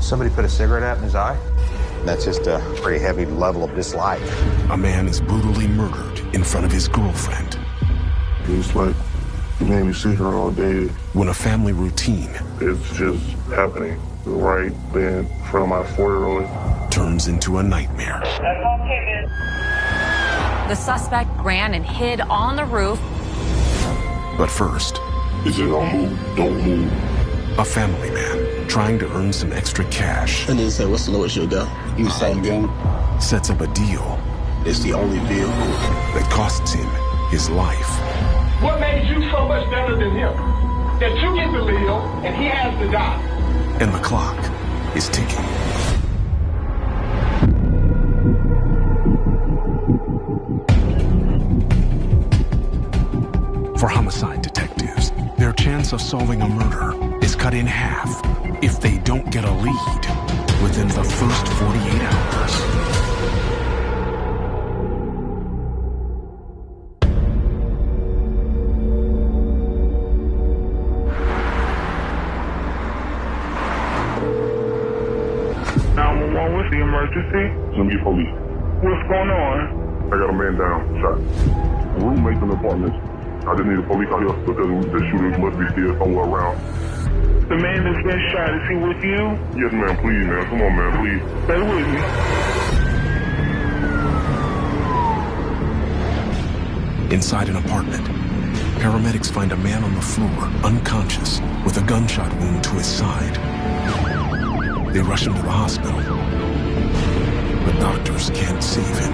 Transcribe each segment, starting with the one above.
Somebody put a cigarette out in his eye? That's just a pretty heavy level of dislike. A man is brutally murdered in front of his girlfriend. It's like, you made me sit here all day. When a family routine It's just happening right then in front of my 4-year-old. turns into a nightmare. The suspect ran and hid on the roof. But first, He said, don't move, don't move. a family man trying to earn some extra cash And then said, what's the lowest you'll go? You same gun. sets up a deal It's the only vehicle. that costs him his life. What made you so much better than him? That you get to live and he has to die. And the clock is ticking. For homicide detectives, their chance of solving a murder is cut in half if they don't get a lead within the first 48 hours. What's the emergency? Let me get police. What's going on? I got a man down, shot. Roommates in the apartment. I just need the police out here because the shooter must be still somewhere around. The man that's been shot, is he with you? Yes, ma'am. Please, man. Come on, man. Please. Stay with me. Inside an apartment, paramedics find a man on the floor, unconscious, with a gunshot wound to his side. They rush him to the hospital, but doctors can't save him.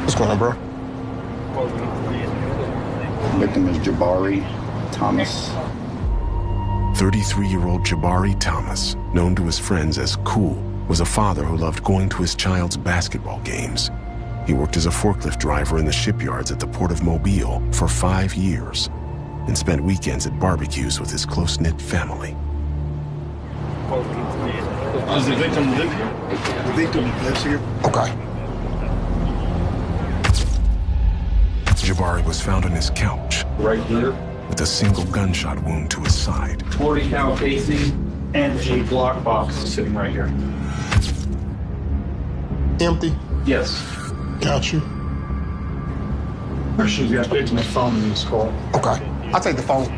What's going on, bro? Victim is Jabari Thomas. 33-year-old Jabari Thomas, known to his friends as Cool, was a father who loved going to his child's basketball games. He worked as a forklift driver in the shipyards at the Port of Mobile for 5 years and spent weekends at barbecues with his close-knit family. Does the victim live here? The victim lives here. Okay. Jabari was found on his couch Right here. with a single gunshot wound to his side. 40 cal casing and a Glock box sitting right here. Empty. Yes. Got you. She's got victim's phone in this call. Okay. I'll take the phone.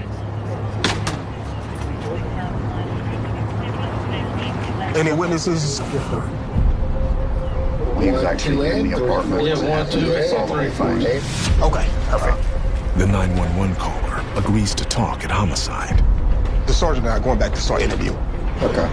Any witnesses? He's actually in the apartment. We have 1, 2, 3, 4. Okay, perfect. The 911 caller agrees to talk at homicide. The sergeant and I are going back to start interview. Okay.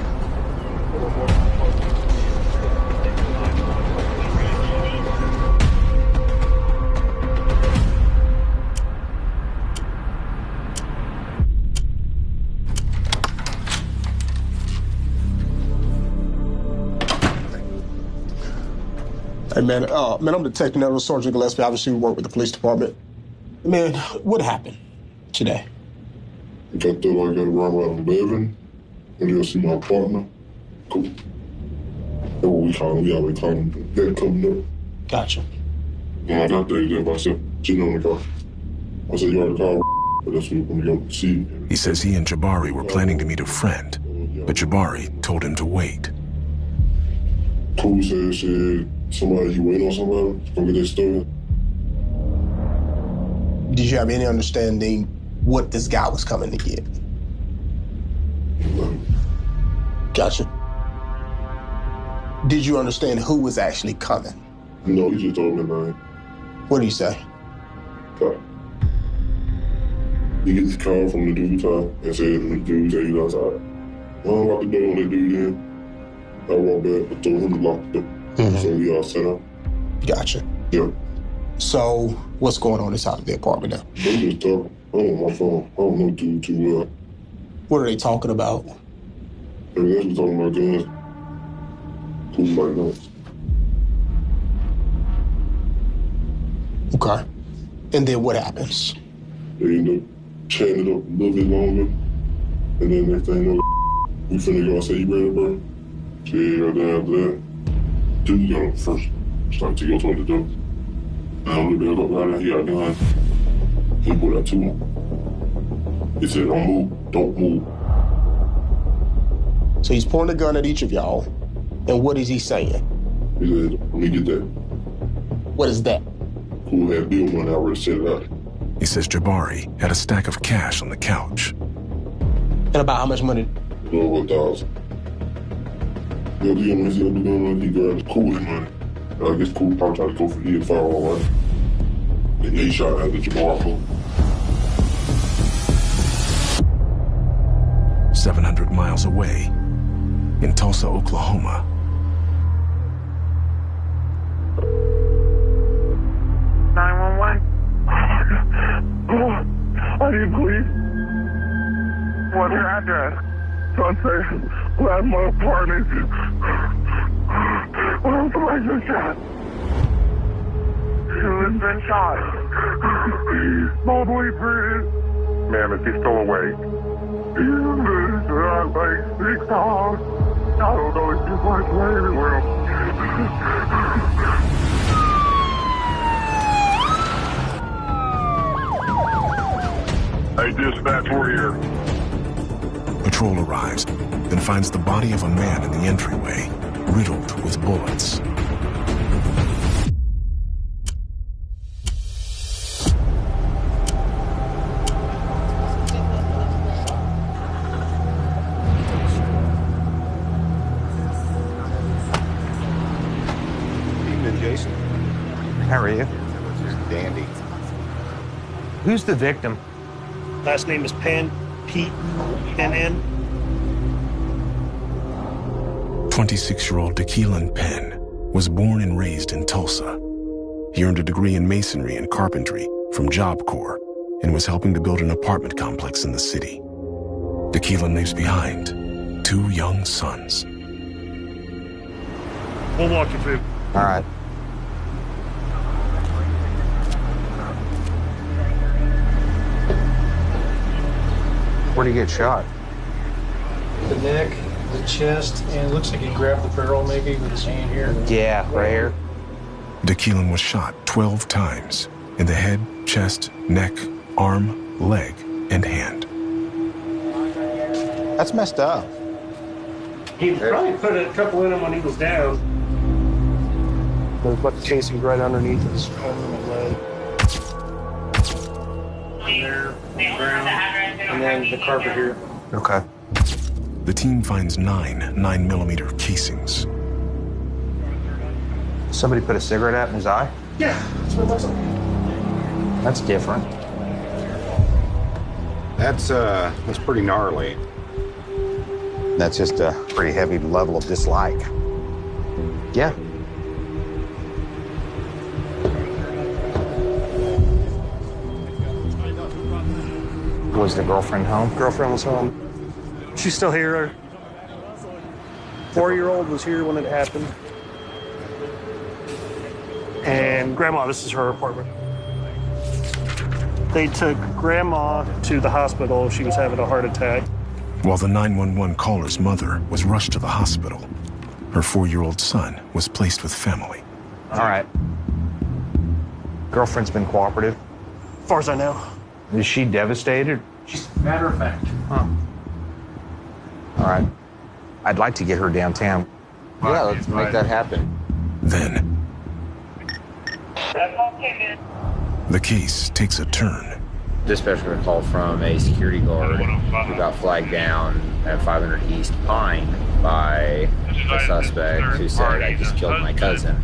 Hey, man, I'm Detective Nettle, Sergeant Gillespie. Obviously, we work with the police department. Man, what happened today? I thought I got around 11. When you see my partner, cool. That's what we call him. We always call him that coming up. Gotcha. When I got there, I said, sitting on the car. I said, you already called, but that's what we're going to go see. He says he and Jabari were planning to meet a friend, but Jabari told him to wait. Cool said, somebody, you waiting on somebody? Go get that story. Did you have any understanding what this guy was coming to get? No. Gotcha. Did you understand who was actually coming? No, he just told me, man. What did he say? He gets a call from the dude and said, the dude said he was outside. I don't lock the door on that dude in. I walked back, I told him to lock the door. So we all set up. Gotcha. Yeah. So, what's going on inside of the apartment now? They just talking. I don't know my phone. I don't know dude too well. What are they talking about? They was talking about guns. Who's like that? Okay. And then what happens? They end up chatting it up a little bit longer. And then next thing you know, we finna go and say, you ready, bro? Shit, right there after that. Dude got up first. Started to go to the door. And a little bit ago, right there, he got a gun. He pulled out 2 more. He said, don't move, don't move. So he's pointing a gun at each of y'all. And what is he saying? He said, let me get that. What is that? Who had bill money, I already set it out. He says Jabari had a stack of cash on the couch. And about how much money? Over 1,000. Yo, the young man, he grabbed Cooley money. I guess Cooley probably tried to go for the firearm, right? And he shot at the Jabari. 700 miles away, in Tulsa, Oklahoma. I need police. What's your address? Sunset, Landmark Apartments. Somebody just shot. Who has been shot? Mobley Bridge. Ma'am, is he still awake? Like 6 hours. I don't know if he's like everywhere. Hey, dispatch, we're here. Patrol arrives, then finds the body of a man in the entryway, riddled with bullets. Evening, Jason. How are you? Dandy. Who's the victim? Last name is Penn, P-N-N. 26-year-old Dekeelan Penn was born and raised in Tulsa. He earned a degree in masonry and carpentry from Job Corps and was helping to build an apartment complex in the city. Dekeelan leaves behind 2 young sons. We'll walk you through. All right. Where'd he get shot? The neck, the chest, and it looks like he grabbed the barrel maybe with his hand here. Yeah, right here. Dekeelan was shot 12 times in the head, chest, neck, arm, leg, and hand. That's messed up. He probably put a couple in him when he was down. There's butt casing right underneath his arm and leg. There, the ground, and then the carpet here. Okay. The team finds 9 9mm casings. Somebody put a cigarette out in his eye? Yeah, that's what it looks like. That's different. That's pretty gnarly. That's just a pretty heavy level of dislike. Yeah. Was the girlfriend home? Girlfriend was home. She's still here. 4-year-old was here when it happened. And Grandma, this is her apartment. They took Grandma to the hospital. She was having a heart attack. While the 911 caller's mother was rushed to the hospital, her 4-year-old son was placed with family. All right. Girlfriend's been cooperative? As far as I know. Is she devastated? Just matter of fact. Huh. All right. I'd like to get her downtown. Yeah, let's make that happen. Then, the case takes a turn. Dispatcher got a call from a security guard who got flagged down at 500 East Pine by a suspect who said, "I just killed my cousin."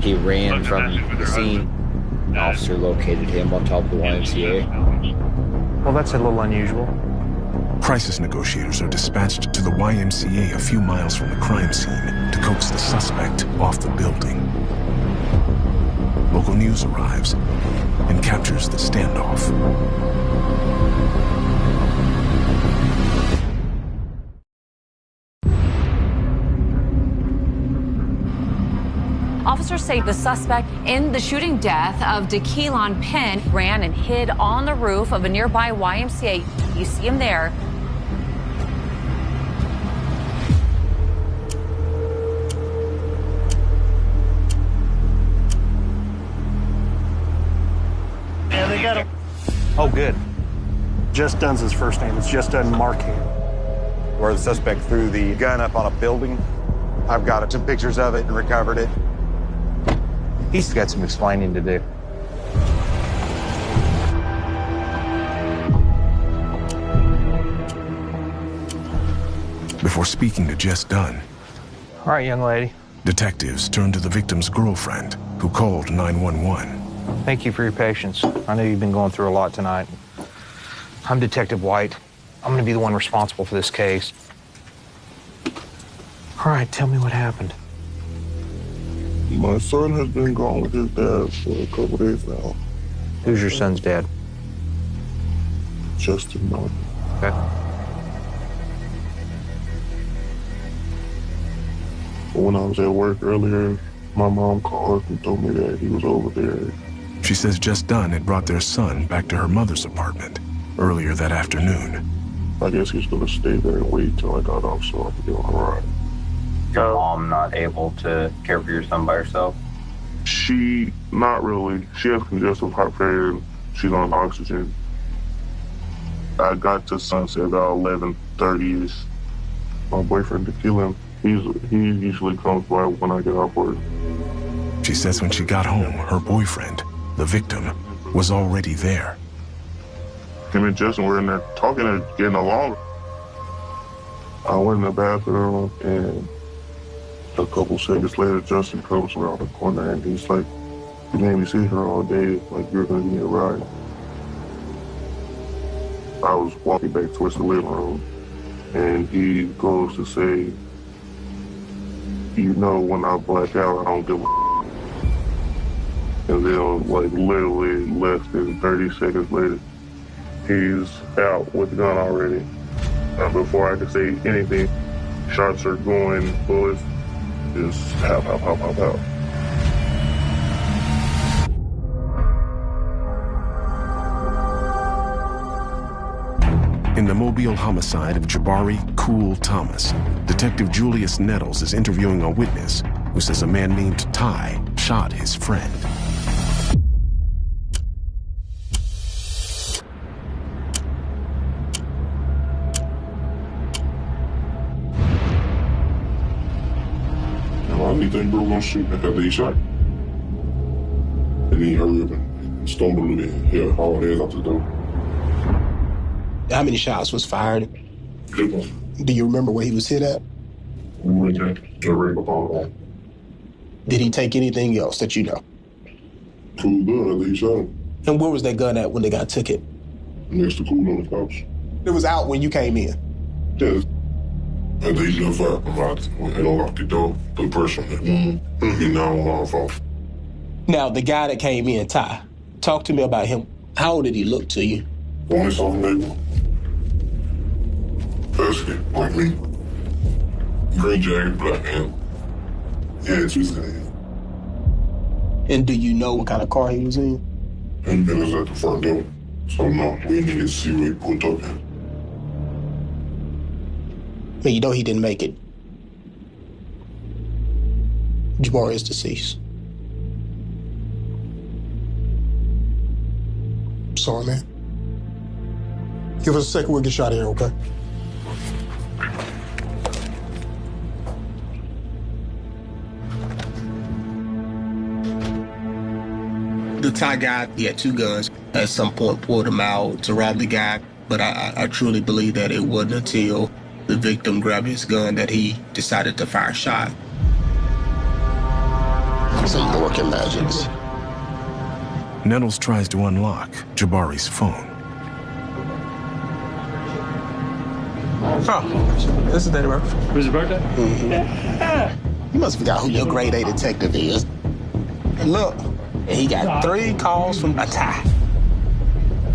He ran from the scene. An officer located him on top of the YMCA. Well, that's a little unusual. Crisis negotiators are dispatched to the YMCA a few miles from the crime scene to coax the suspect off the building. Local news arrives and captures the standoff. Officers say the suspect in the shooting death of Dekeelan Penn ran and hid on the roof of a nearby YMCA. You see him there. Oh, good. Just Dunn's his first name. It's Just Dunn Markham. Where the suspect threw the gun up on a building. I've got some pictures of it and recovered it. He's got some explaining to do. Before speaking to Jess Dunn, All right, young lady. detectives turned to the victim's girlfriend, who called 911. Thank you for your patience. I know you've been going through a lot tonight. I'm Detective White. I'm going to be the one responsible for this case. All right, tell me what happened. My son has been gone with his dad for a couple days now. Who's your son's dad? Justin Martin. Okay. When I was at work earlier, my mom called and told me that he was over there. She says Jess Dunn had brought their son back to her mother's apartment earlier that afternoon. I guess he's gonna stay there and wait till I got off so I could get on a ride. Your mom not able to care for your son by herself? She, not really. She has congestive heart failure and she's on oxygen. I got to Sunset about 11:30ish. My boyfriend, to kill him, he usually comes by when I get off work. She says when she got home, her boyfriend, the victim, was already there. Him and Justin were in there talking and getting along. I went in the bathroom and a couple seconds later, Justin comes around the corner and he's like, "You made me sit here all day, like you're gonna give me a ride." I was walking back towards the living room and he goes to say, "You know, when I black out, I don't give a." And then, like, literally less than 30 seconds later, he's out with the gun already. Before I could say anything, shots are going, bullets just pow, pow, pow, pow, pow. In the Mobile homicide of Jabari Cool Thomas, Detective Julius Nettles is interviewing a witness who says a man named Ty shot his friend. I didn't think bro was gonna shoot after he shot. And then he hurried up and stumbled and hit hard ass out the door. How many shots was fired? Good one. Do you remember where he was hit at? Did he take anything else that you know? Cool gun after he shot him. And where was that gun at when they got took it? Next to Cool on the couch. It was out when you came in. Yes. And they left fire from out and unlocked the door, put pressure on it. And now I'm on fault. Now, the guy that came in, Ty, talk to me about him. How old did he look to you? Only something neighbor. Basket, like me. Green jacket, black hand. Yeah, twisted hand. And do you know what kind of car he was in? And Ben was at the front door. So no, we needed to see where he pulled up at. And you know he didn't make it. Jabari is deceased. Sorry, man. Give us a second, we'll get you out of here, okay? The Thai guy, he had two guns. At some point, pulled them out to rob the guy. But I truly believe that it wasn't until the victim grabbed his gun that he decided to fire a shot. So you can work your magics. Nettles tries to unlock Jabari's phone. Oh, this is Daddy Murphy. Who's your birthday? Mm-hmm. You must have forgot who your grade A detective is. And look, and he got 3 calls from a Thai.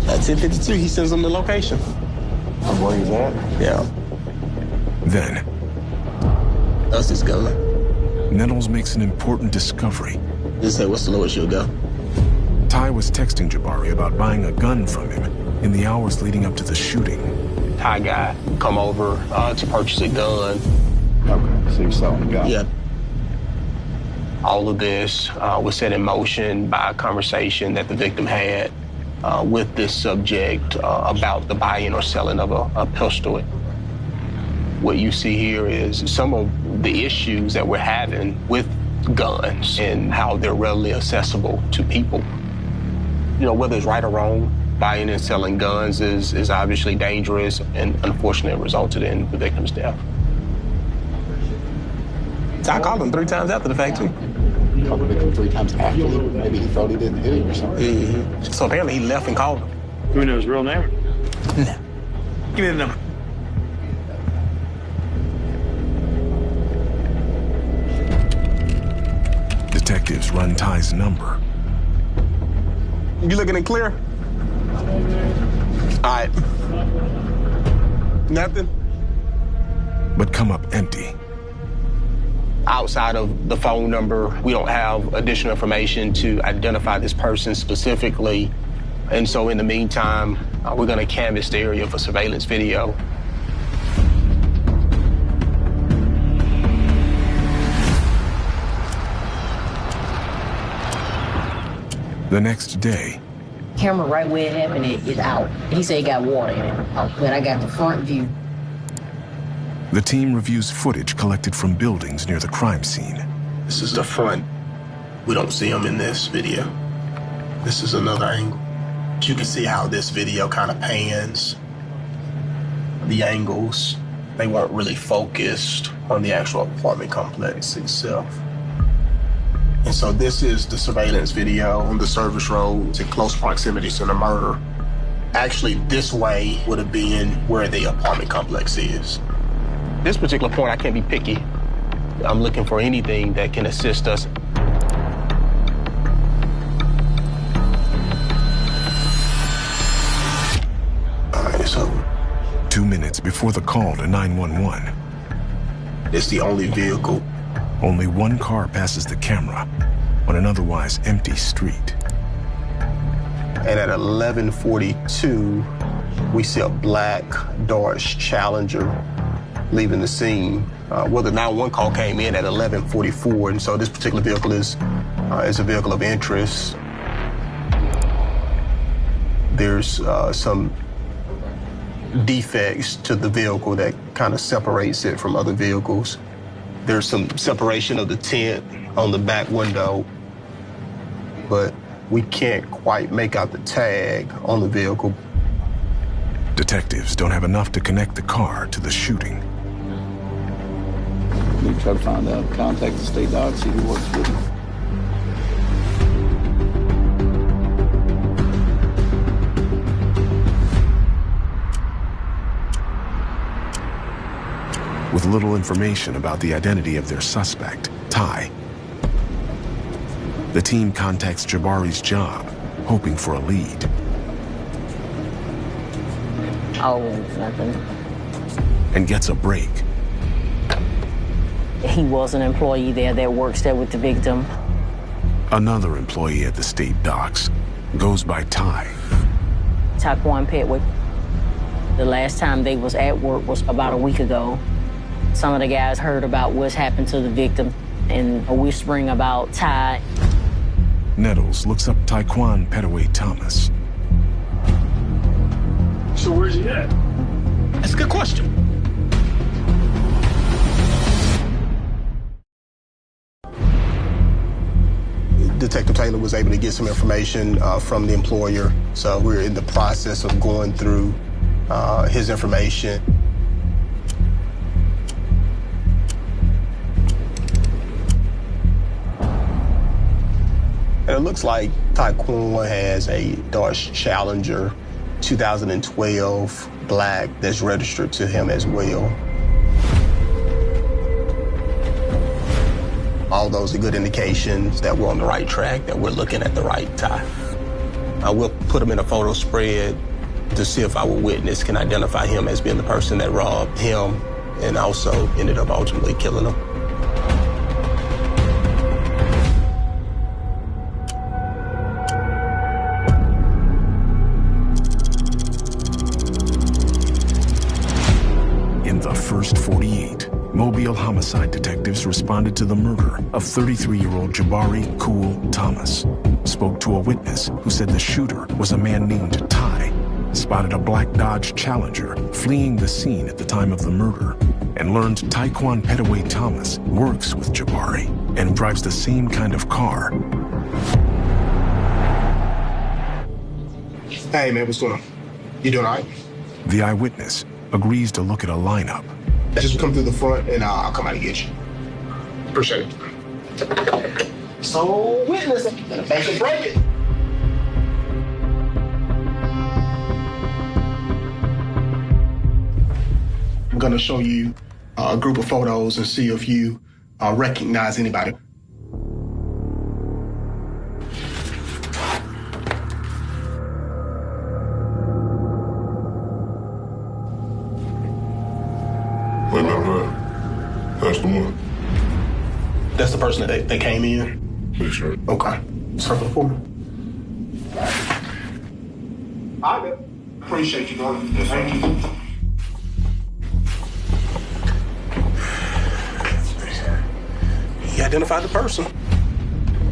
At 10:52, he sends them the location. Where he's at? Yeah. Then, That's his gun. Nettles makes an important discovery. Just say, what's the lowest you'll go? Ty was texting Jabari about buying a gun from him in the hours leading up to the shooting. Thai guy come over to purchase a gun. Okay, so you're selling the gun. Yep. All of this was set in motion by a conversation that the victim had with this subject about the buying or selling of a pistol. What you see here is some of the issues that we're having with guns and how they're readily accessible to people. You know, whether it's right or wrong, buying and selling guns is obviously dangerous and unfortunately resulted in the victim's death. I called him 3 times after the fact, too. You called the victim 3 times after? Maybe he thought he didn't hit him or something? Mm-hmm. So apparently he left and called him. Do we know his real name? No. Give me the number. Detectives run Ty's number. You looking in clear? All right. Nothing? But come up empty. Outside of the phone number, we don't have additional information to identify this person specifically. And so in the meantime, we're going to canvass the area for surveillance video. The next day, camera right where it happened is out. He said he got water in it, but I got the front view. the team reviews footage collected from buildings near the crime scene. This is the front. We don't see him in this video. This is another angle. You can see how this video kind of pans. The angles, they weren't really focused on the actual apartment complex itself. And so this is the surveillance video on the service roads in close proximity to the murder. Actually, this way would have been where the apartment complex is. This particular point, I can't be picky. I'm looking for anything that can assist us. All right, it's over. 2 minutes before the call to 911. It's the only vehicle. Only one car passes the camera on an otherwise empty street. And at 11:42, we see a black Dodge Challenger leaving the scene. Well, the 911 call came in at 11:44, and so this particular vehicle is a vehicle of interest. There's some defects to the vehicle that kind of separates it from other vehicles. There's some separation of the tent on the back window, but we can't quite make out the tag on the vehicle. Detectives don't have enough to connect the car to the shooting. We try to find out, contact the state dog, see who works with them. With little information about the identity of their suspect, Ty, the team contacts Jabari's job, hoping for a lead. Oh, nothing. And gets a break. He was an employee there that works there with the victim. Another employee at the state docks goes by Ty. Taquan Petwick. The last time they was at work was about a week ago. Some of the guys heard about what's happened to the victim and are whispering about Ty. Nettles looks up Taquan Petaway Thomas. So where's he at? That's a good question. Detective Taylor was able to get some information from the employer, so we're in the process of going through his information. And it looks like Taquan has a Dodge Challenger 2012 black that's registered to him as well. All those are good indications that we're on the right track, that we're looking at the right Ty. I will put him in a photo spread to see if our witness can identify him as being the person that robbed him and also ended up ultimately killing him. In the first 48, Mobile homicide detectives responded to the murder of 33-year-old Jabari Cool Thomas, spoke to a witness who said the shooter was a man named Ty, spotted a black Dodge Challenger fleeing the scene at the time of the murder, and learned Taekwon Petaway Thomas works with Jabari and drives the same kind of car. Hey man, what's going on? You doing all right? The eyewitness agrees to look at a lineup. Just come through the front and I'll come out and get you. Appreciate it. So, witness, gonna make it break it. I'm gonna show you a group of photos and see if you recognize anybody. That's the one. That's the person that they came in? Yes, sir. Okay. Circle for me. I appreciate you, brother. Yes, thank you. He identified the person.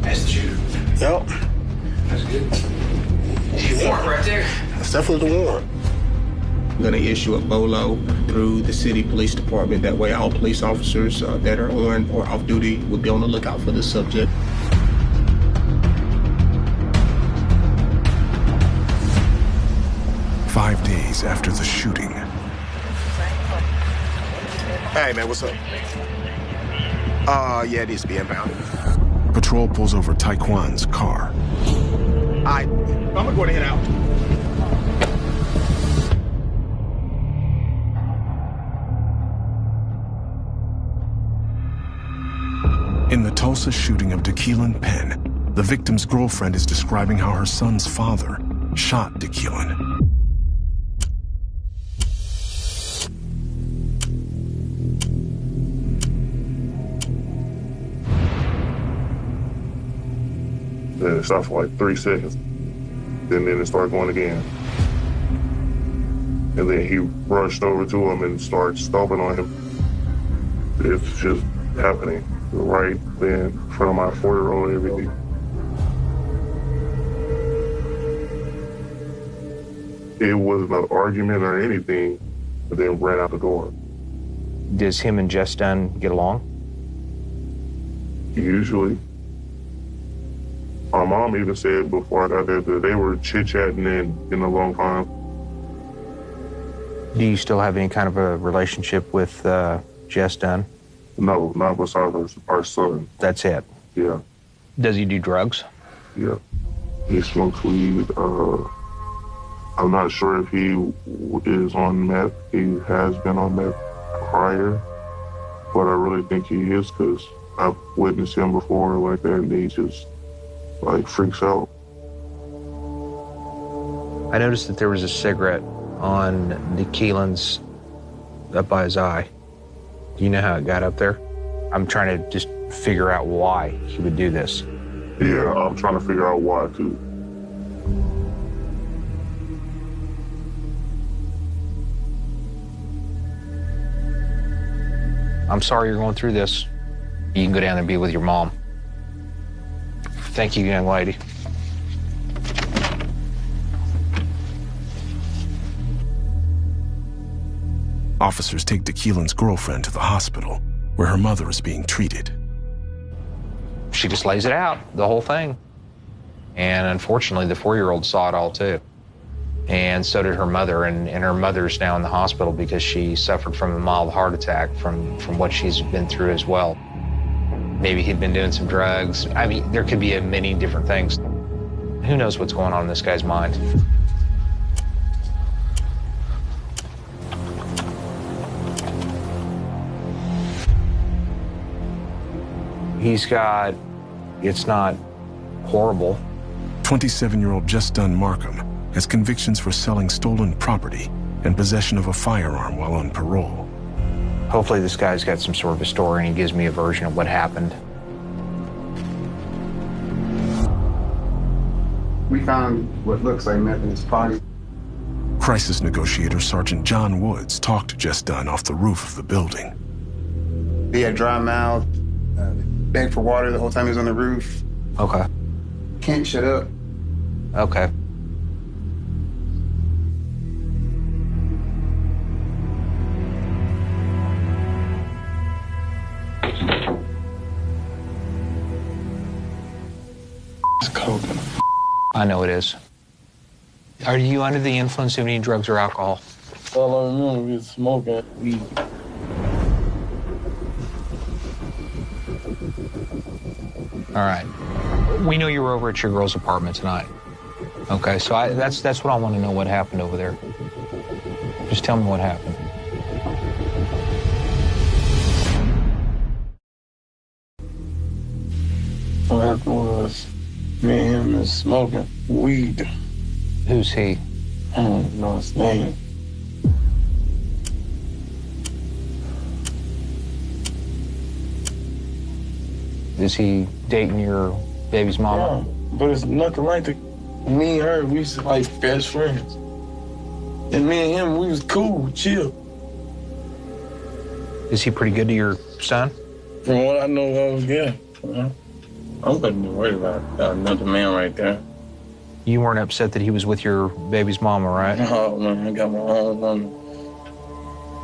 That's the shooter. Yep. That's good. The warrant right there. That's definitely the warrant. We're going to issue a BOLO through the city police department. That way all police officers that are on or off duty will be on the lookout for the subject. Five days after the shooting. Hey man, what's up? Yeah, it needs to be impounded. Patrol pulls over Taekwon's car. I'm gonna go ahead and head out. In the Tulsa shooting of DeKeelan Penn, the victim's girlfriend is describing how her son's father shot DeKeelan. Then it stopped for like 3 seconds. Then it started going again. And then he rushed over to him and started stomping on him. It's just happening right then in front of my 4-year-old and everything. It wasn't an argument or anything, but then ran out the door. Does him and Jess Dunn get along? Usually. My mom even said before I got there that they were chit-chatting in a long time. Do you still have any kind of a relationship with Jess Dunn? No, not besides our son. That's it? Yeah. Does he do drugs? Yeah. He smokes weed. I'm not sure if he is on meth. He has been on meth prior, but I really think he is because I've witnessed him before like that, and he just like freaks out. I noticed that there was a cigarette on DeKeelan's up by his eye. Do you know how it got up there? I'm trying to just figure out why he would do this. Yeah, I'm trying to figure out why too. I'm sorry you're going through this. You can go down and be with your mom. Thank you, young lady. Officers take DeKeelan's girlfriend to the hospital, where her mother is being treated. She just lays it out, the whole thing. And unfortunately, the 4-year-old saw it all too. And so did her mother, and her mother's now in the hospital because she suffered from a mild heart attack from what she's been through as well. Maybe he'd been doing some drugs. I mean, there could be many different things. Who knows what's going on in this guy's mind? He's got, it's not horrible. 27-year-old Jess Dunn Markham has convictions for selling stolen property and possession of a firearm while on parole. Hopefully this guy's got some sort of a story and he gives me a version of what happened. We found what looks like meth in his body. Crisis negotiator Sergeant John Woods talked to Jess Dunn off the roof of the building. He had dry mouth, begged for water the whole time he was on the roof. Okay. Can't shut up. Okay. It's cold. I know it is. Are you under the influence of any drugs or alcohol? All I remember was smoking weed. All right. We know you were over at your girl's apartment tonight. Okay, so that's what I want to know, what happened over there. Just tell me what happened. What happened was me and him was smoking weed. Who's he? I don't know his name. Is he dating your baby's mama? Yeah, but it's nothing like the. Me and her, we was like best friends. And me and him, we was cool, chill. Is he pretty good to your son? From what I know, I was good. I wasn't worried about another man right there. You weren't upset that he was with your baby's mama, right? Oh, man, I got my own woman.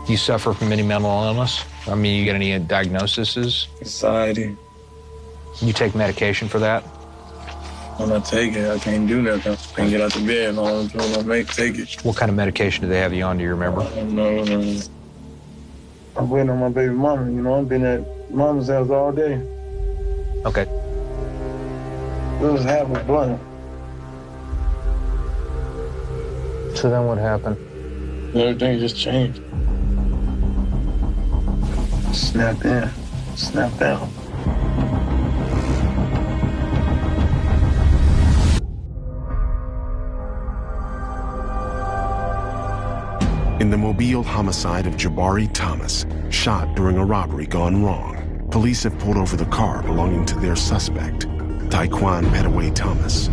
Do you suffer from any mental illness? I mean, you get any diagnoses? Anxiety. You take medication for that? When I take it, I can't do nothing. I can't get out of bed. All I'm doing, I take it. What kind of medication do they have you on? Do you remember? I don't know. I'm waiting on my baby mama. You know, I've been at mama's house all day. Okay. It was half a blunt. So then what happened? Everything just changed. Snapped in, snapped out. In the Mobile homicide of Jabari Thomas, shot during a robbery gone wrong, police have pulled over the car belonging to their suspect, Tyquan Petaway Thomas.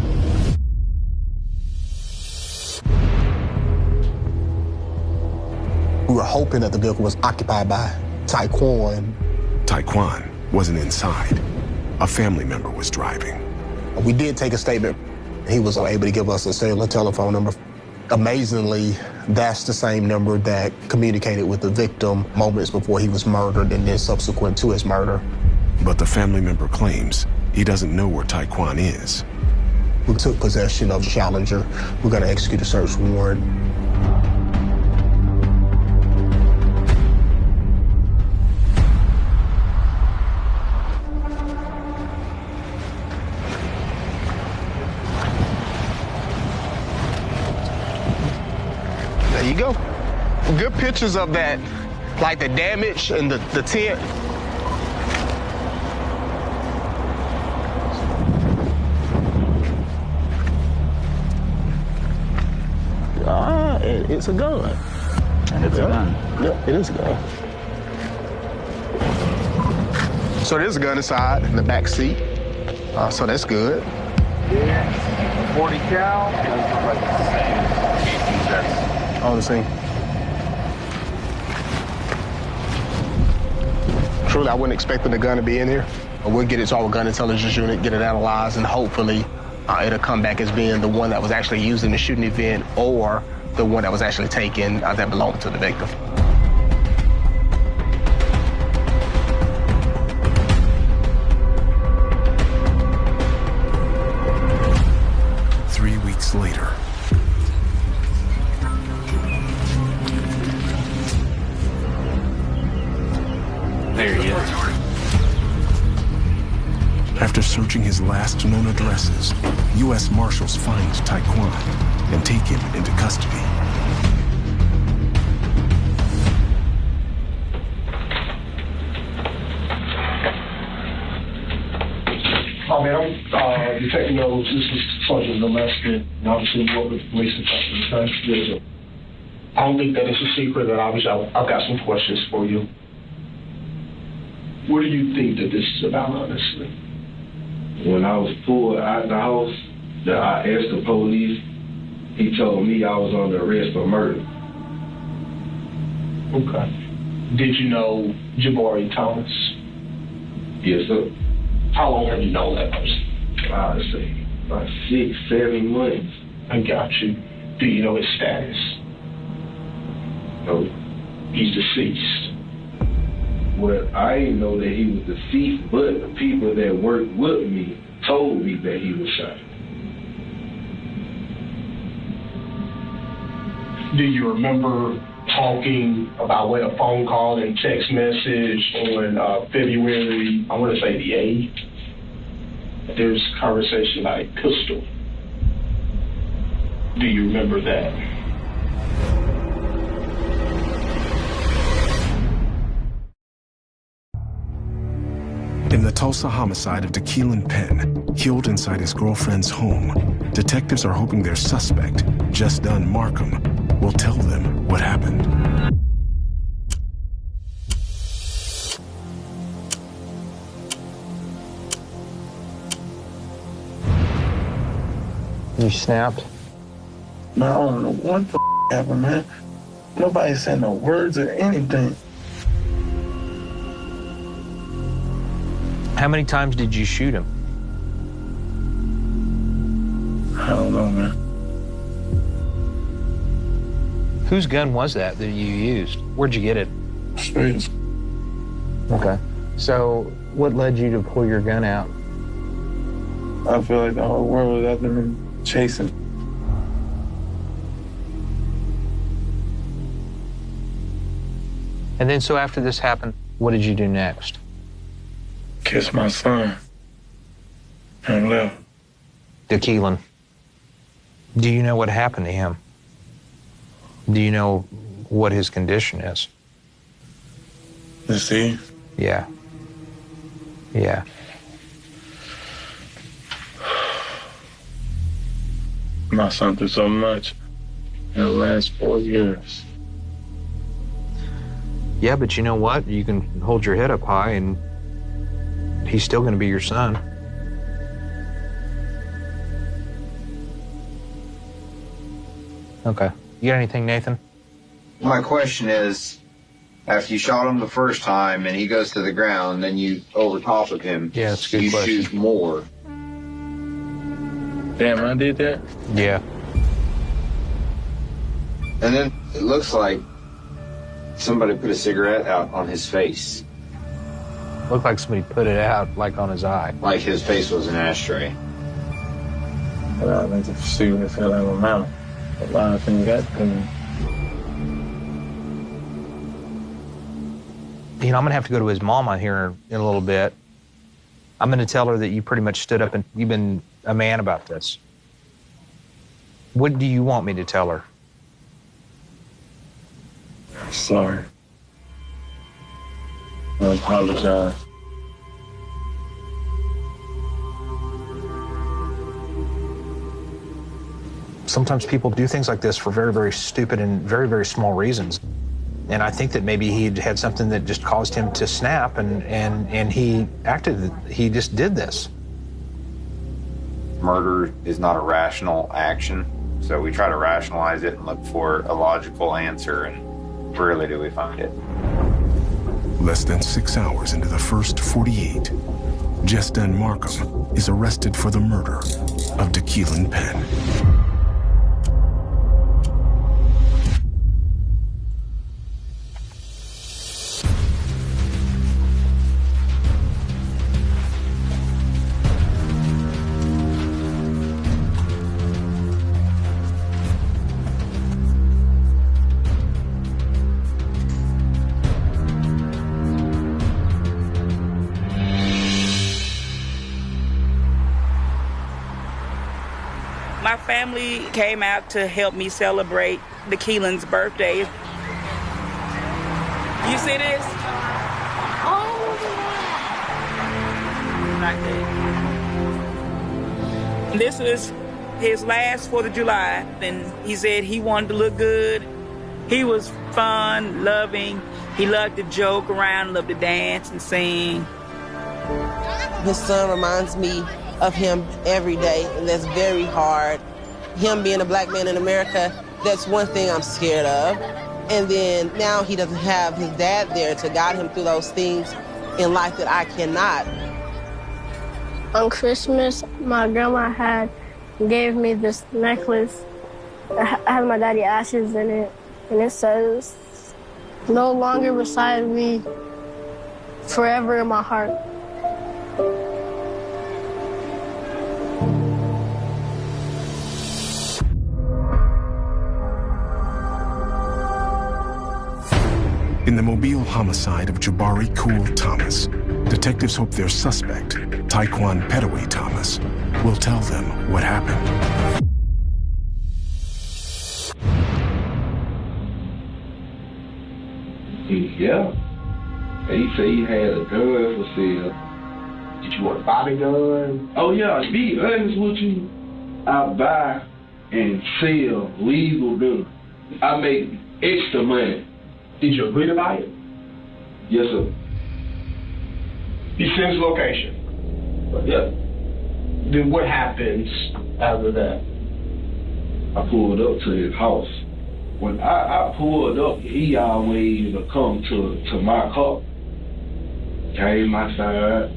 We were hoping that the vehicle was occupied by Tyquan. Tyquan wasn't inside. A family member was driving. We did take a statement. He was able to give us a cellular telephone number. Amazingly, that's the same number that communicated with the victim moments before he was murdered and then subsequent to his murder. But the family member claims he doesn't know where Tyquan is. We took possession of Challenger. We're going to execute a search warrant. There you go. Good pictures of that, like the damage and the tent. It's a gun. And it's a gun. Yep, it is a gun. So there's a gun inside in the back seat. So that's good. Yeah, 40 cal. Those look like the same casings that's All the same. Truly, I wasn't expecting the gun to be in here. We'll get it to our gun intelligence unit, get it analyzed, and hopefully it'll come back as being the one that was actually used in the shooting event or the one that was actually taken that belonged to the victim. Later. There he is. After searching his last known addresses, U.S. Marshals find Tyquan and take him into custody. Oh, man, I'm Detective Mills. This is Sergeant Gillespie, and obviously work with the police department. I don't think that it's a secret that obviously I've got some questions for you. What do you think that this is about, honestly? When I was pulled out the house, I asked the police. He told me I was under arrest for murder. Okay. Did you know Jabari Thomas? Yes, sir. How long have you known that person? Let's say about 6, 7 months. I got you. Do you know his status? No. He's deceased. Well, I didn't know that he was deceased, but the people that worked with me told me that he was shot. Do you remember talking about way a phone call and text message on February, I want to say the 8th? There's a conversation like pistol. Do you remember that? In the Tulsa homicide of DeKeelan Penn, killed inside his girlfriend's home, detectives are hoping their suspect, Just Done Markham, will tell them what happened. You snapped? Man, I don't know what the happened, man. Nobody said no words or anything. How many times did you shoot him? I don't know, man. Whose gun was that you used? Where'd you get it? Streets. Okay. So what led you to pull your gun out? I feel like the whole world was after me, chasing. And then so after this happened, what did you do next? Kiss my son and left. DeKeelan, do you know what happened to him? Do you know what his condition is? Is he? Yeah. Yeah. My son through so much in the last 4 years. Yeah, but you know what? You can hold your head up high and he's still going to be your son. Okay. You got anything, Nathan? My question is, after you shot him the first time and he goes to the ground, then you over top of him. Yeah, that's a good you question. shoot more. Damn, I did that? Yeah. And then it looks like somebody put a cigarette out on his face. Looked like somebody put it out, like on his eye. Like his face was an ashtray. Well, I need to see what the hell out of my mouth. A lot of things got to me. You know, I'm going to have to go to his mama here in a little bit. I'm going to tell her that you pretty much stood up and you've been a man about this. What do you want me to tell her? Sorry. I apologize. Sometimes people do things like this for very, very stupid and very, very small reasons. And I think that maybe he'd had something that just caused him to snap and he acted, he just did this. Murder is not a rational action, so we try to rationalize it and look for a logical answer, and rarely do we find it. Less than 6 hours into the first 48, Just Done Markham is arrested for the murder of DeKeelan Penn. My family came out to help me celebrate DeKeelan's birthday. You see this? Oh, like that. This was his last 4th of July, and he said he wanted to look good. He was fun, loving. He loved to joke around, loved to dance and sing. His son reminds me of him every day, and that's very hard. Him being a black man in America, that's one thing I'm scared of. And then now he doesn't have his dad there to guide him through those things. in life that I cannot. On Christmas, my grandma gave me this necklace. It has my daddy's ashes in it, and it says, "No longer beside me, forever in my heart." In the Mobile homicide of Jabari Cool Thomas, detectives hope their suspect, Taekwon Petaway Thomas, will tell them what happened. Yeah. He said he had a gun for sale. Did you want to buy the gun? Oh yeah, to be honest with you, I buy and sell legal guns. I make extra money. Did you agree to buy it? Yes, sir. He sends location. Yeah. Then what happens after that? I pulled up to his house. When I pulled up, he always would come to my car. Came outside.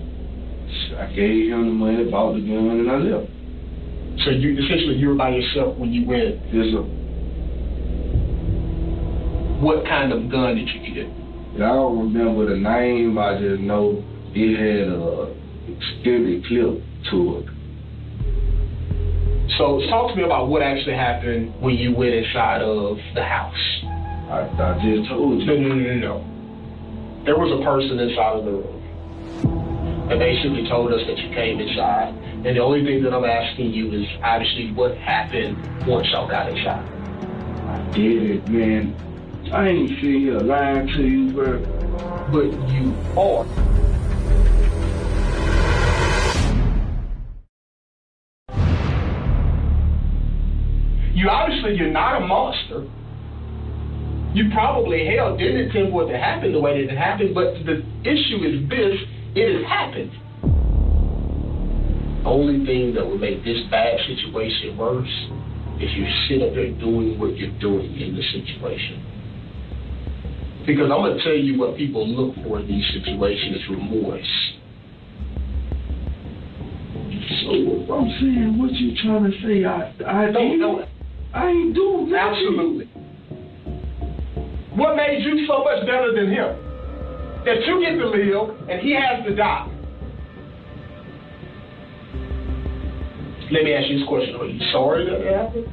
I gave him the money, bought the gun, and I left. So you were by yourself when you went? Yes, sir. What kind of gun did you get? I don't remember the name. I just know it had a extended clip to it. So talk to me about what actually happened when you went inside of the house. I just told you. No. There was a person inside of the room. And basically told us that you came inside. And the only thing that I'm asking you is obviously what happened once y'all got inside. I did it, man. I ain't sitting here lying to you, bro. But you are. You're not a monster. You probably, didn't intend for it to happen the way that it happened, but the issue is this, it has happened. The only thing that would make this bad situation worse is you sit up there doing what you're doing in the situation. Because I'm going to tell you what people look for in these situations is remorse. So I'm saying, what you trying to say? I ain't doing nothing. Absolutely. What made you so much better than him? That you get to live and he has to die. Let me ask you this question. Are you sorry that it happened?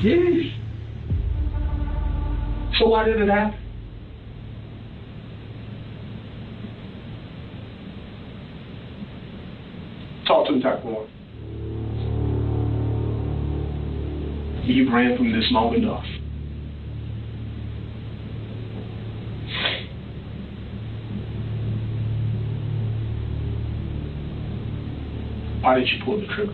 Yes. So why did it happen? Talk to me, Taekwon. You've ran from this long enough. Why did you pull the trigger?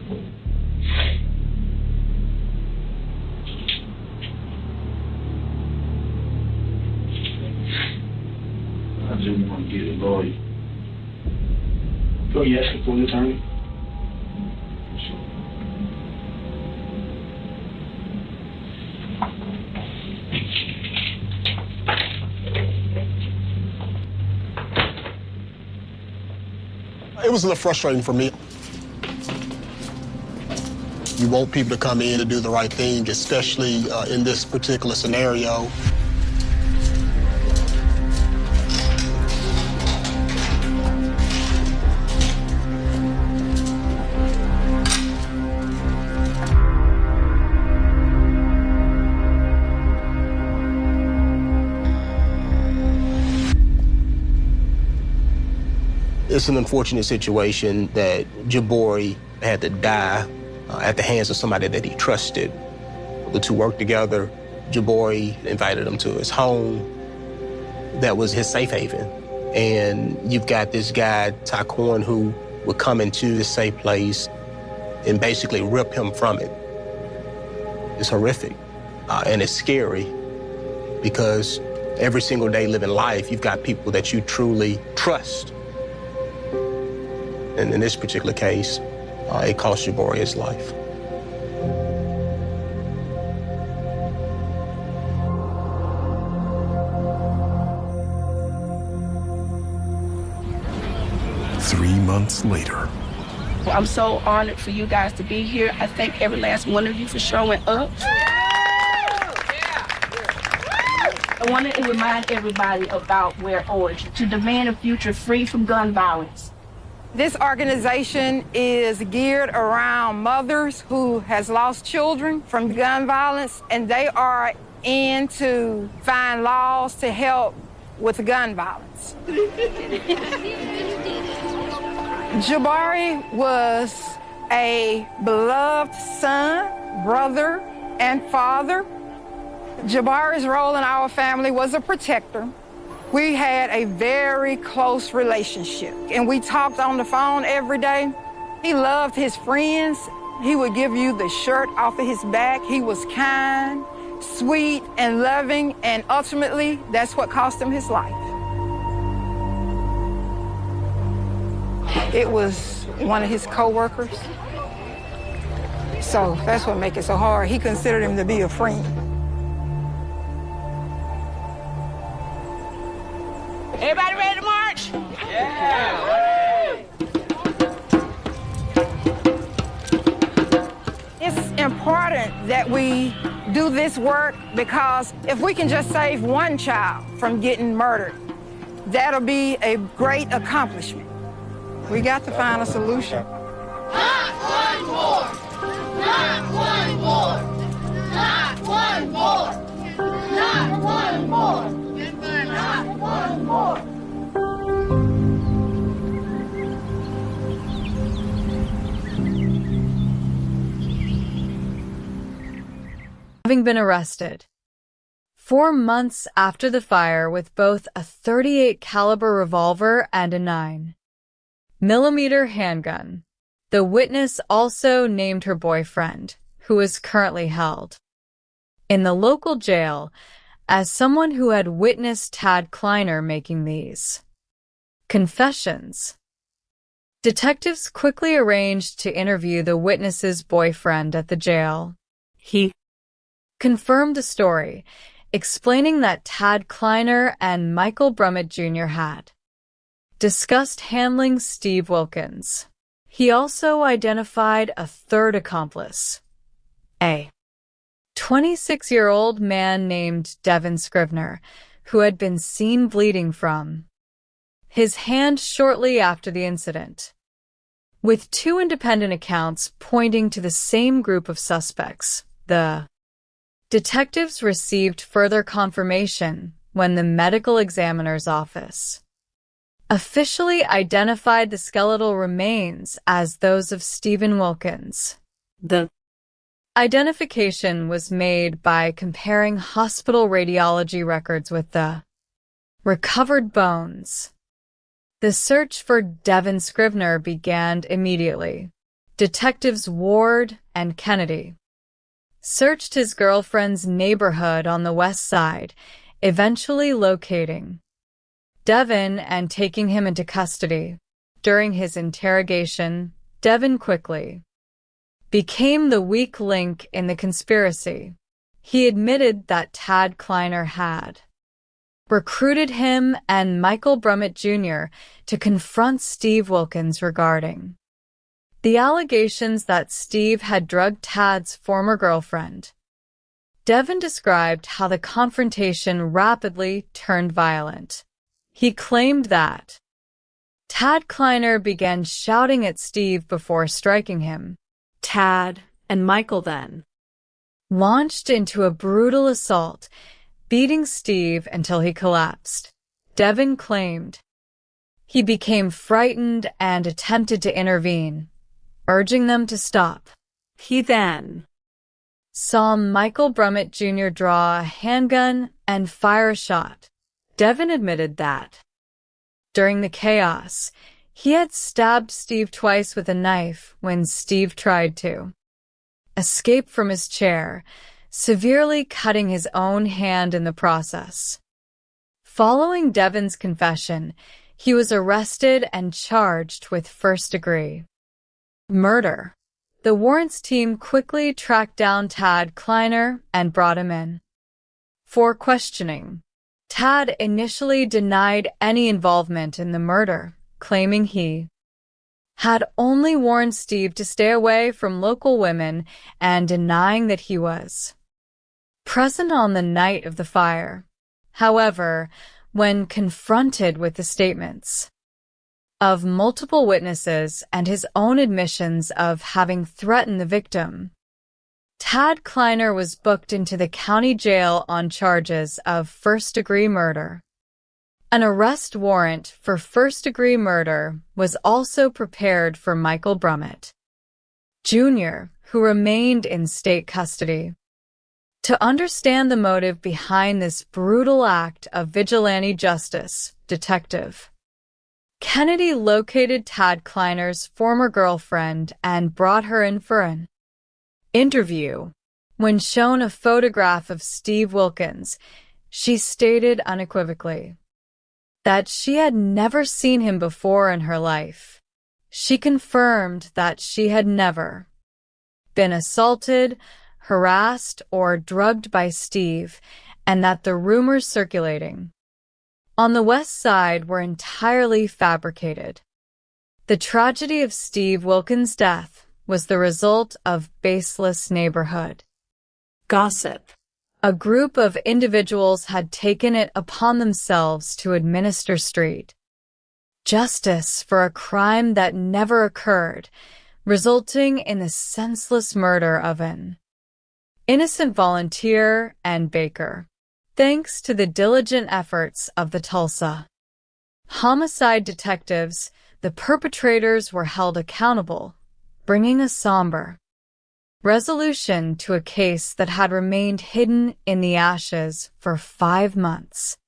I just want to get a lawyer. So you asking for an attorney? It was a little frustrating for me. You want people to come in and do the right thing, especially in this particular scenario. It's an unfortunate situation that Jabari had to die at the hands of somebody that he trusted. The two worked together. Jabari invited him to his home. That was his safe haven. And you've got this guy, Taekwon, who would come into the safe place and basically rip him from it. It's horrific and it's scary because every single day living life, you've got people that you truly trust. And in this particular case, it cost Jabari his life. 3 months later. I'm so honored for you guys to be here. I thank every last one of you for showing up. I wanted to remind everybody about their origin, to demand a future free from gun violence. This organization is geared around mothers who has lost children from gun violence, and they are in to find laws to help with gun violence. Jabari was a beloved son, brother, and father. Jabari's role in our family was a protector. We had a very close relationship, and we talked on the phone every day. He loved his friends. He would give you the shirt off of his back. He was kind, sweet, and loving, and ultimately, that's what cost him his life. It was one of his co-workers. So that's what makes it so hard. He considered him to be a friend. Everybody ready to march? Yeah! It's important that we do this work because if we can just save one child from getting murdered, that'll be a great accomplishment. We got to find a solution. Not one more! Not one more! Not one more! Not one more! Not one more! Having been arrested 4 months after the fire with both a .38 caliber revolver and a 9mm handgun, the witness also named her boyfriend, who is currently held in the local jail as someone who had witnessed Tad Kleiner making these confessions. Detectives quickly arranged to interview the witness's boyfriend at the jail. He confirmed the story, explaining that Tad Kleiner and Michael Brummett Jr. had discussed handling Steve Wilkins. He also identified a third accomplice, a 26-year-old man named Devin Scrivener, who had been seen bleeding from his hand shortly after the incident. With 2 independent accounts pointing to the same group of suspects, the detectives received further confirmation when the medical examiner's office officially identified the skeletal remains as those of Stephen Wilkins. The identification was made by comparing hospital radiology records with the recovered bones. The search for Devin Scrivener began immediately. Detectives Ward and Kennedy searched his girlfriend's neighborhood on the west side, eventually locating Devin and taking him into custody. During his interrogation, Devin quickly became the weak link in the conspiracy. He admitted that Tad Kleiner had recruited him and Michael Brummett Jr. to confront Steve Wilkins regarding the allegations that Steve had drugged Tad's former girlfriend. Devin described how the confrontation rapidly turned violent. He claimed that Tad Kleiner began shouting at Steve before striking him. Tad and Michael then launched into a brutal assault, beating Steve until he collapsed. Devin claimed he became frightened and attempted to intervene, urging them to stop. He then saw Michael Brummett Jr. draw a handgun and fire a shot. Devin admitted that during the chaos, he had stabbed Steve twice with a knife when Steve tried to escape from his chair, severely cutting his own hand in the process. Following Devin's confession, he was arrested and charged with first-degree murder. The warrants team quickly tracked down Tad Kleiner and brought him in for questioning. Tad initially denied any involvement in the murder, claiming he had only warned Steve to stay away from local women and denying that he was present on the night of the fire. However, when confronted with the statements of multiple witnesses and his own admissions of having threatened the victim, Tad Kleiner was booked into the county jail on charges of first-degree murder. An arrest warrant for first-degree murder was also prepared for Michael Brummett, Jr., who remained in state custody. To understand the motive behind this brutal act of vigilante justice, Detective Kennedy located Tad Kleiner's former girlfriend and brought her in for an interview. When shown a photograph of Steve Wilkins, she stated unequivocally that she had never seen him before in her life. She confirmed that she had never been assaulted, harassed, or drugged by Steve, and that the rumors circulating on the West Side were entirely fabricated. The tragedy of Steve Wilkins' death was the result of baseless neighborhood gossip. A group of individuals had taken it upon themselves to administer street justice for a crime that never occurred, resulting in the senseless murder of an innocent volunteer and baker. Thanks to the diligent efforts of the Tulsa homicide detectives, the perpetrators were held accountable, bringing a somber resolution to a case that had remained hidden in the ashes for 5 months.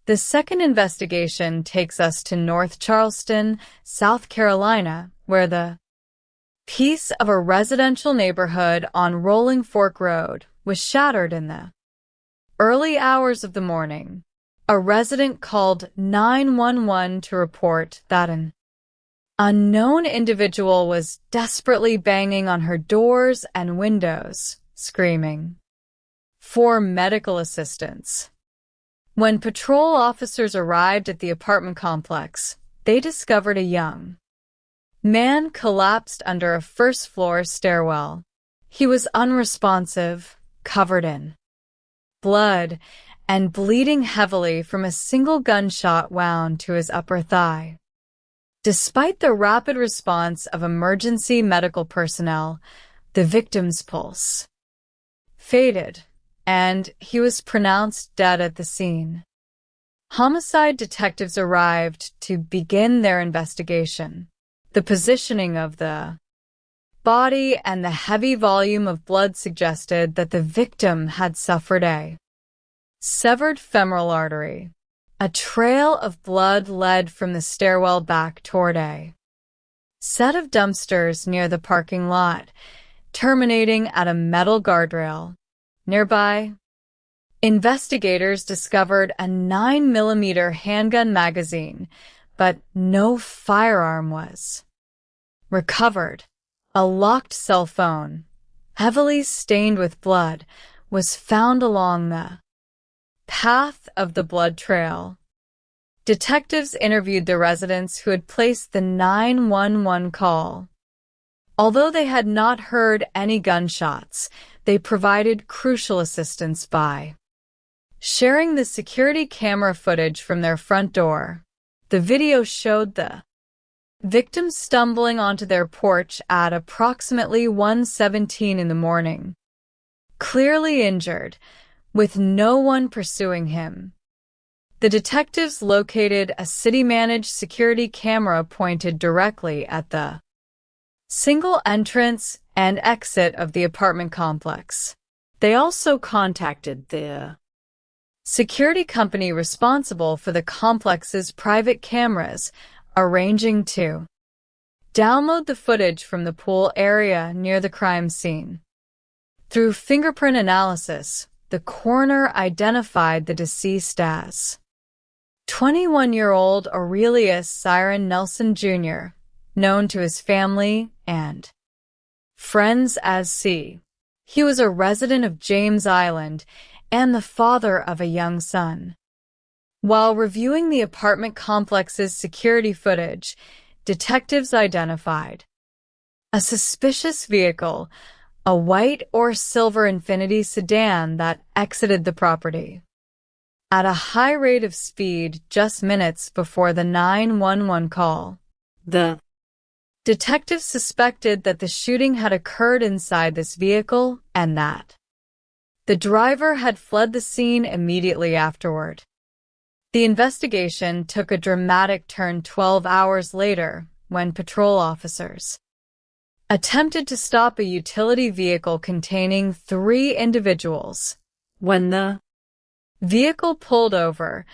The second investigation takes us to North Charleston, South Carolina, where the piece of a residential neighborhood on Rolling Fork Road was shattered in the early hours of the morning. A resident called 911 to report that an unknown individual was desperately banging on her doors and windows, screaming for medical assistance. When patrol officers arrived at the apartment complex, they discovered a young man collapsed under a first-floor stairwell. He was unresponsive, covered in blood, and bleeding heavily from a single gunshot wound to his upper thigh. Despite the rapid response of emergency medical personnel, the victim's pulse faded, and he was pronounced dead at the scene. Homicide detectives arrived to begin their investigation. The positioning of the body and the heavy volume of blood suggested that the victim had suffered a severed femoral artery. A trail of blood led from the stairwell back toward a set of dumpsters near the parking lot, terminating at a metal guardrail. Nearby, investigators discovered a 9mm handgun magazine, but no firearm was recovered. A locked cell phone, heavily stained with blood, was found along the path of the blood trail. Detectives interviewed the residents who had placed the 911 call. Although they had not heard any gunshots, they provided crucial assistance by sharing the security camera footage from their front door. The video showed the victim stumbling onto their porch at approximately 1:17 in the morning, clearly injured, with no one pursuing him. The detectives located a city-managed security camera pointed directly at the single entrance and exit of the apartment complex. They also contacted the security company responsible for the complex's private cameras, arranging to download the footage from the pool area near the crime scene. Through fingerprint analysis, the coroner identified the deceased as 21-year-old Aurelius Siren Nelson Jr., known to his family and friends as C. He was a resident of James Island and the father of a young son. While reviewing the apartment complex's security footage, detectives identified a suspicious vehicle, a white or silver Infiniti sedan that exited the property at a high rate of speed just minutes before the 911 call. The detectives suspected that the shooting had occurred inside this vehicle and that the driver had fled the scene immediately afterward. The investigation took a dramatic turn 12 hours later when patrol officers attempted to stop a utility vehicle containing 3 individuals. When the vehicle pulled over,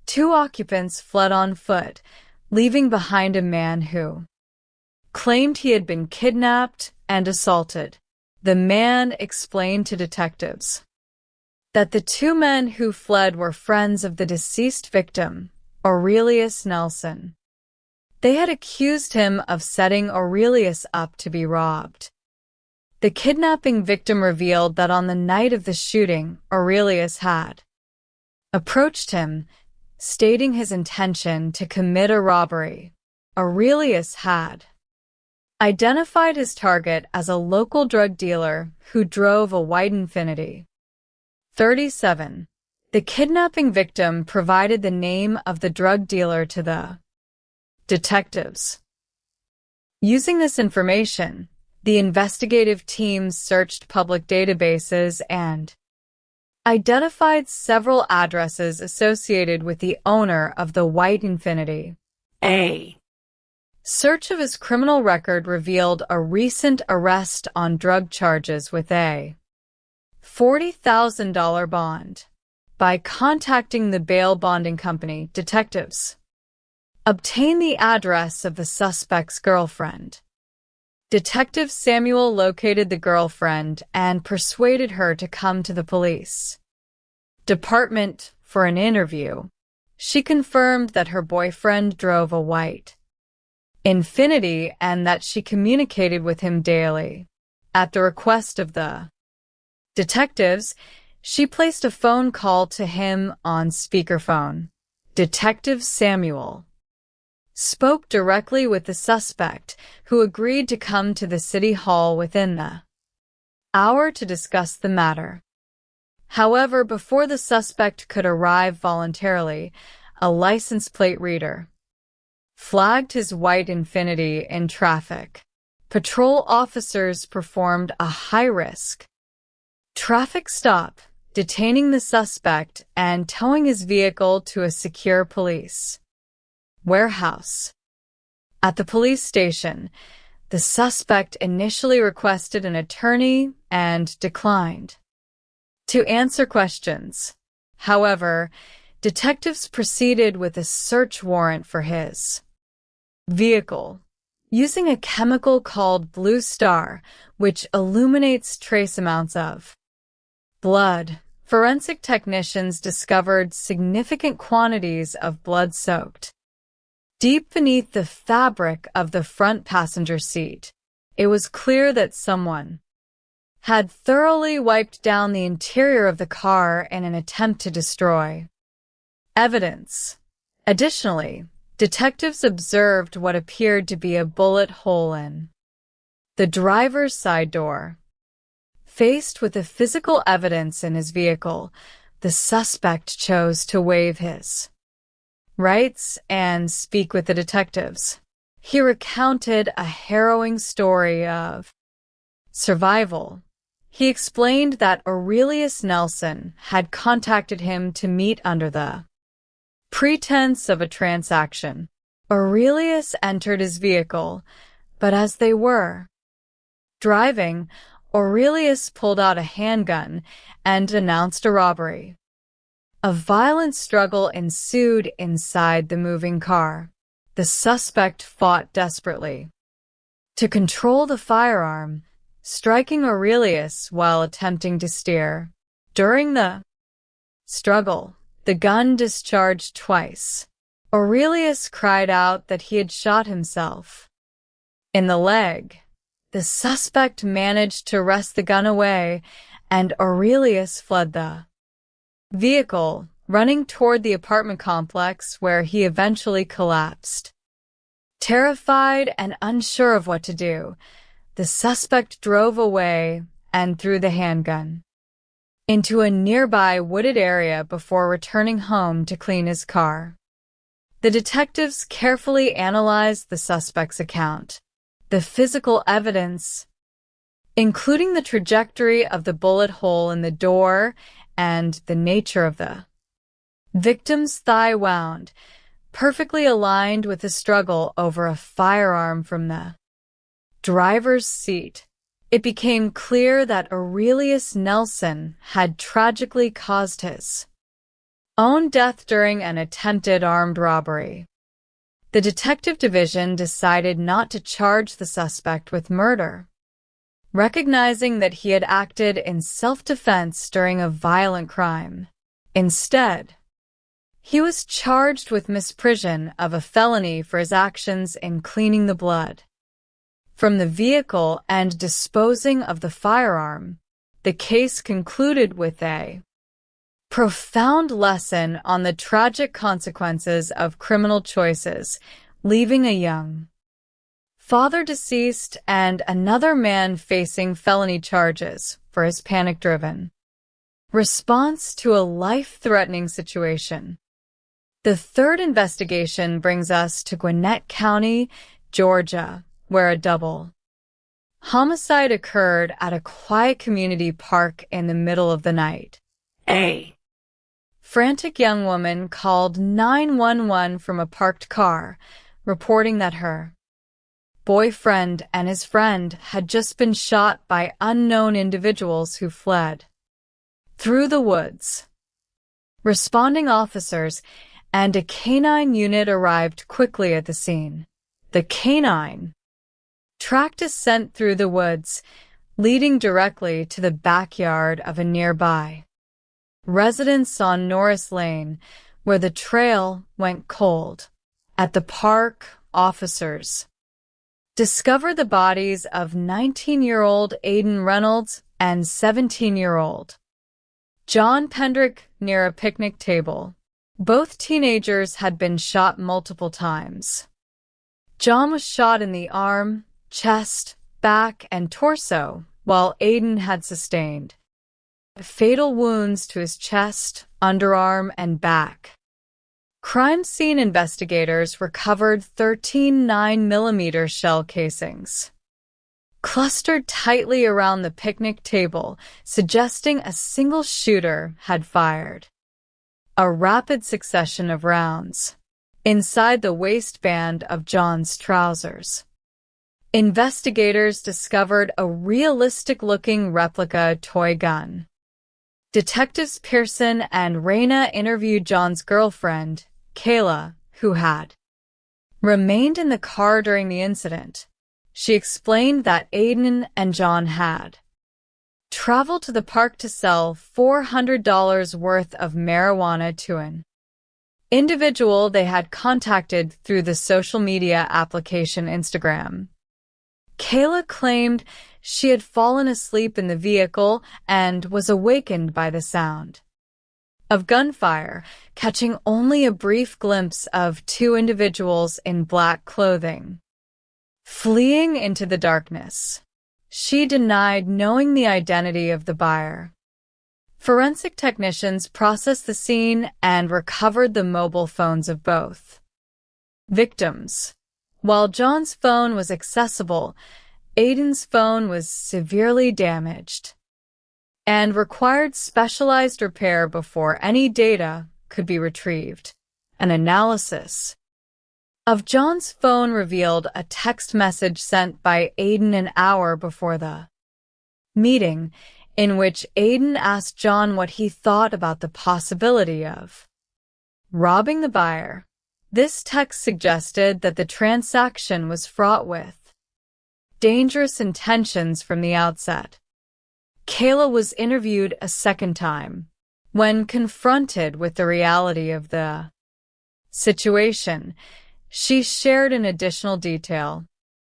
2 occupants fled on foot, leaving behind a man who claimed he had been kidnapped and assaulted. The man explained to detectives that the 2 men who fled were friends of the deceased victim, Aurelius Nelson. They had accused him of setting Aurelius up to be robbed. The kidnapping victim revealed that on the night of the shooting, Aurelius had approached him, stating his intention to commit a robbery. Aurelius had identified his target as a local drug dealer who drove a white Infiniti. 37. The kidnapping victim provided the name of the drug dealer to the detectives. Using this information, the investigative teams searched public databases and identified several addresses associated with the owner of the white Infiniti. A search of his criminal record revealed a recent arrest on drug charges with a $40,000 bond. By contacting the bail bonding company, detectives obtained the address of the suspect's girlfriend. Detective Samuel located the girlfriend and persuaded her to come to the police department for an interview. She confirmed that her boyfriend drove a white Infiniti and that she communicated with him daily. At the request of the detectives, she placed a phone call to him on speakerphone. Detective Samuel spoke directly with the suspect, who agreed to come to the city hall within the hour to discuss the matter. However, before the suspect could arrive voluntarily, a license plate reader flagged his white Infiniti in traffic. Patrol officers performed a high-risk traffic stop, detaining the suspect and towing his vehicle to a secure police warehouse. At the police station, the suspect initially requested an attorney and declined to answer questions. However, detectives proceeded with a search warrant for his vehicle, using a chemical called Blue Star, which illuminates trace amounts of blood. Forensic technicians discovered significant quantities of blood-soaked deep beneath the fabric of the front passenger seat. It was clear that someone had thoroughly wiped down the interior of the car in an attempt to destroy evidence. Additionally, detectives observed what appeared to be a bullet hole in the driver's side door. Faced with the physical evidence in his vehicle, the suspect chose to waive his rights and speak with the detectives. He recounted a harrowing story of survival. He explained that Aurelius Nelson had contacted him to meet under the pretense of a transaction. Aurelius entered his vehicle, but as they were driving, Aurelius pulled out a handgun and announced a robbery. A violent struggle ensued inside the moving car. The suspect fought desperately to control the firearm, striking Aurelius while attempting to steer. During the struggle, the gun discharged twice. Aurelius cried out that he had shot himself in the leg. The suspect managed to wrest the gun away, and Aurelius fled the vehicle, running toward the apartment complex where he eventually collapsed Terrified and unsure of what to do, the suspect drove away and threw the handgun into a nearby wooded area before returning home to clean his car. The detectives carefully analyzed the suspect's account, the physical evidence, including the trajectory of the bullet hole in the door and the nature of the victim's thigh wound, perfectly aligned with the struggle over a firearm from the driver's seat. It became clear that Aurelius Nelson had tragically caused his own death during an attempted armed robbery. The detective division decided not to charge the suspect with murder, recognizing that he had acted in self-defense during a violent crime. Instead, he was charged with misprision of a felony for his actions in cleaning the blood from the vehicle and disposing of the firearm. The case concluded with a profound lesson on the tragic consequences of criminal choices, leaving a young father deceased and another man facing felony charges for his panic-driven response to a life-threatening situation. The third investigation brings us to Gwinnett County, Georgia, where a double homicide occurred at a quiet community park in the middle of the night. A frantic young woman called 911 from a parked car, reporting that her boyfriend and his friend had just been shot by unknown individuals who fled through the woods. Responding officers and a canine unit arrived quickly at the scene. The canine tracked a scent through the woods, leading directly to the backyard of a nearby residence on Norris Lane, where the trail went cold. At the park, officers discovered the bodies of 19-year-old Aiden Reynolds and 17-year-old John Pendrick near a picnic table. Both teenagers had been shot multiple times. John was shot in the arm, chest, back, and torso, while Aiden had sustained fatal wounds to his chest, underarm, and back. Crime scene investigators recovered 13 9mm shell casings, clustered tightly around the picnic table, suggesting a single shooter had fired a rapid succession of rounds inside the waistband of John's trousers. Investigators discovered a realistic-looking replica toy gun. Detectives Pearson and Reyna interviewed John's girlfriend, Kayla, who had remained in the car during the incident. She explained that Aiden and John had traveled to the park to sell $400 worth of marijuana to an individual they had contacted through the social media application Instagram. Kayla claimed she had fallen asleep in the vehicle and was awakened by the sound of gunfire, catching only a brief glimpse of two individuals in black clothing fleeing into the darkness. She denied knowing the identity of the buyer. Forensic technicians processed the scene and recovered the mobile phones of both victims. While John's phone was accessible, Aiden's phone was severely damaged and required specialized repair before any data could be retrieved. An analysis of John's phone revealed a text message sent by Aiden an hour before the meeting, in which Aiden asked John what he thought about the possibility of robbing the buyer. This text suggested that the transaction was fraught with dangerous intentions from the outset. Kayla was interviewed a second time. When confronted with the reality of the situation, she shared an additional detail.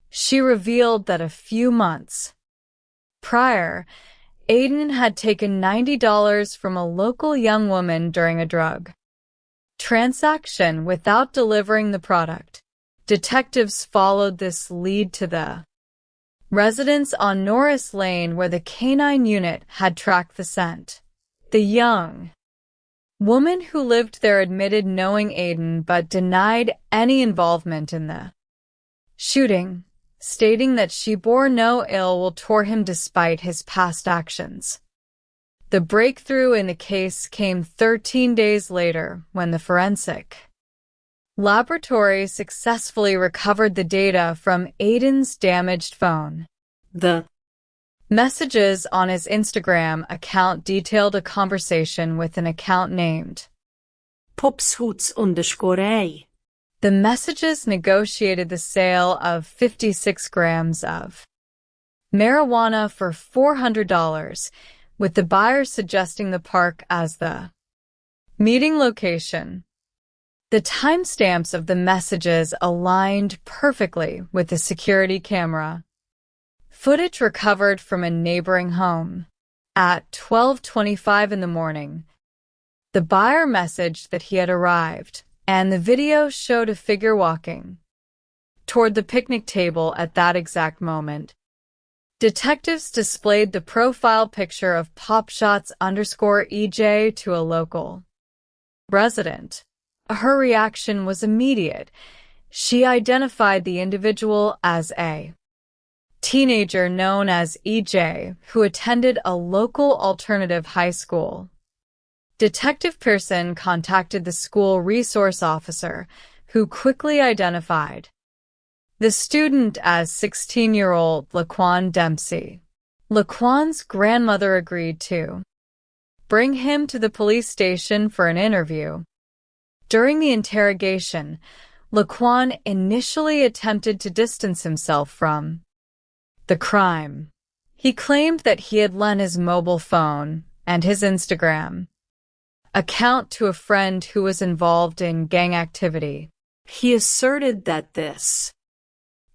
She revealed that a few months prior, Aiden had taken $90 from a local young woman during a drug transaction without delivering the product. detectives followed this lead to the residence on Norris Lane where the canine unit had tracked the scent. The young woman who lived there admitted knowing Aiden but denied any involvement in the shooting, stating that she bore no ill will toward him despite his past actions. The breakthrough in the case came 13 days later when the forensic laboratory successfully recovered the data from Aiden's damaged phone. The messages on his Instagram account detailed a conversation with an account named Popshoots_A. The messages negotiated the sale of 56 grams of marijuana for $400, with the buyer suggesting the park as the meeting location. The timestamps of the messages aligned perfectly with the security camera footage recovered from a neighboring home. At 12:25 in the morning, the buyer messaged that he had arrived, and the video showed a figure walking toward the picnic table at that exact moment. Detectives displayed the profile picture of Popshots_EJ to a local resident. Her reaction was immediate. She identified the individual as a teenager known as EJ, who attended a local alternative high school. Detective Pearson contacted the school resource officer, who quickly identified the student as 16-year-old Laquan Dempsey. Laquan's grandmother agreed to bring him to the police station for an interview. During the interrogation, Laquan initially attempted to distance himself from the crime. He claimed that he had lent his mobile phone and his Instagram account to a friend who was involved in gang activity. He asserted that this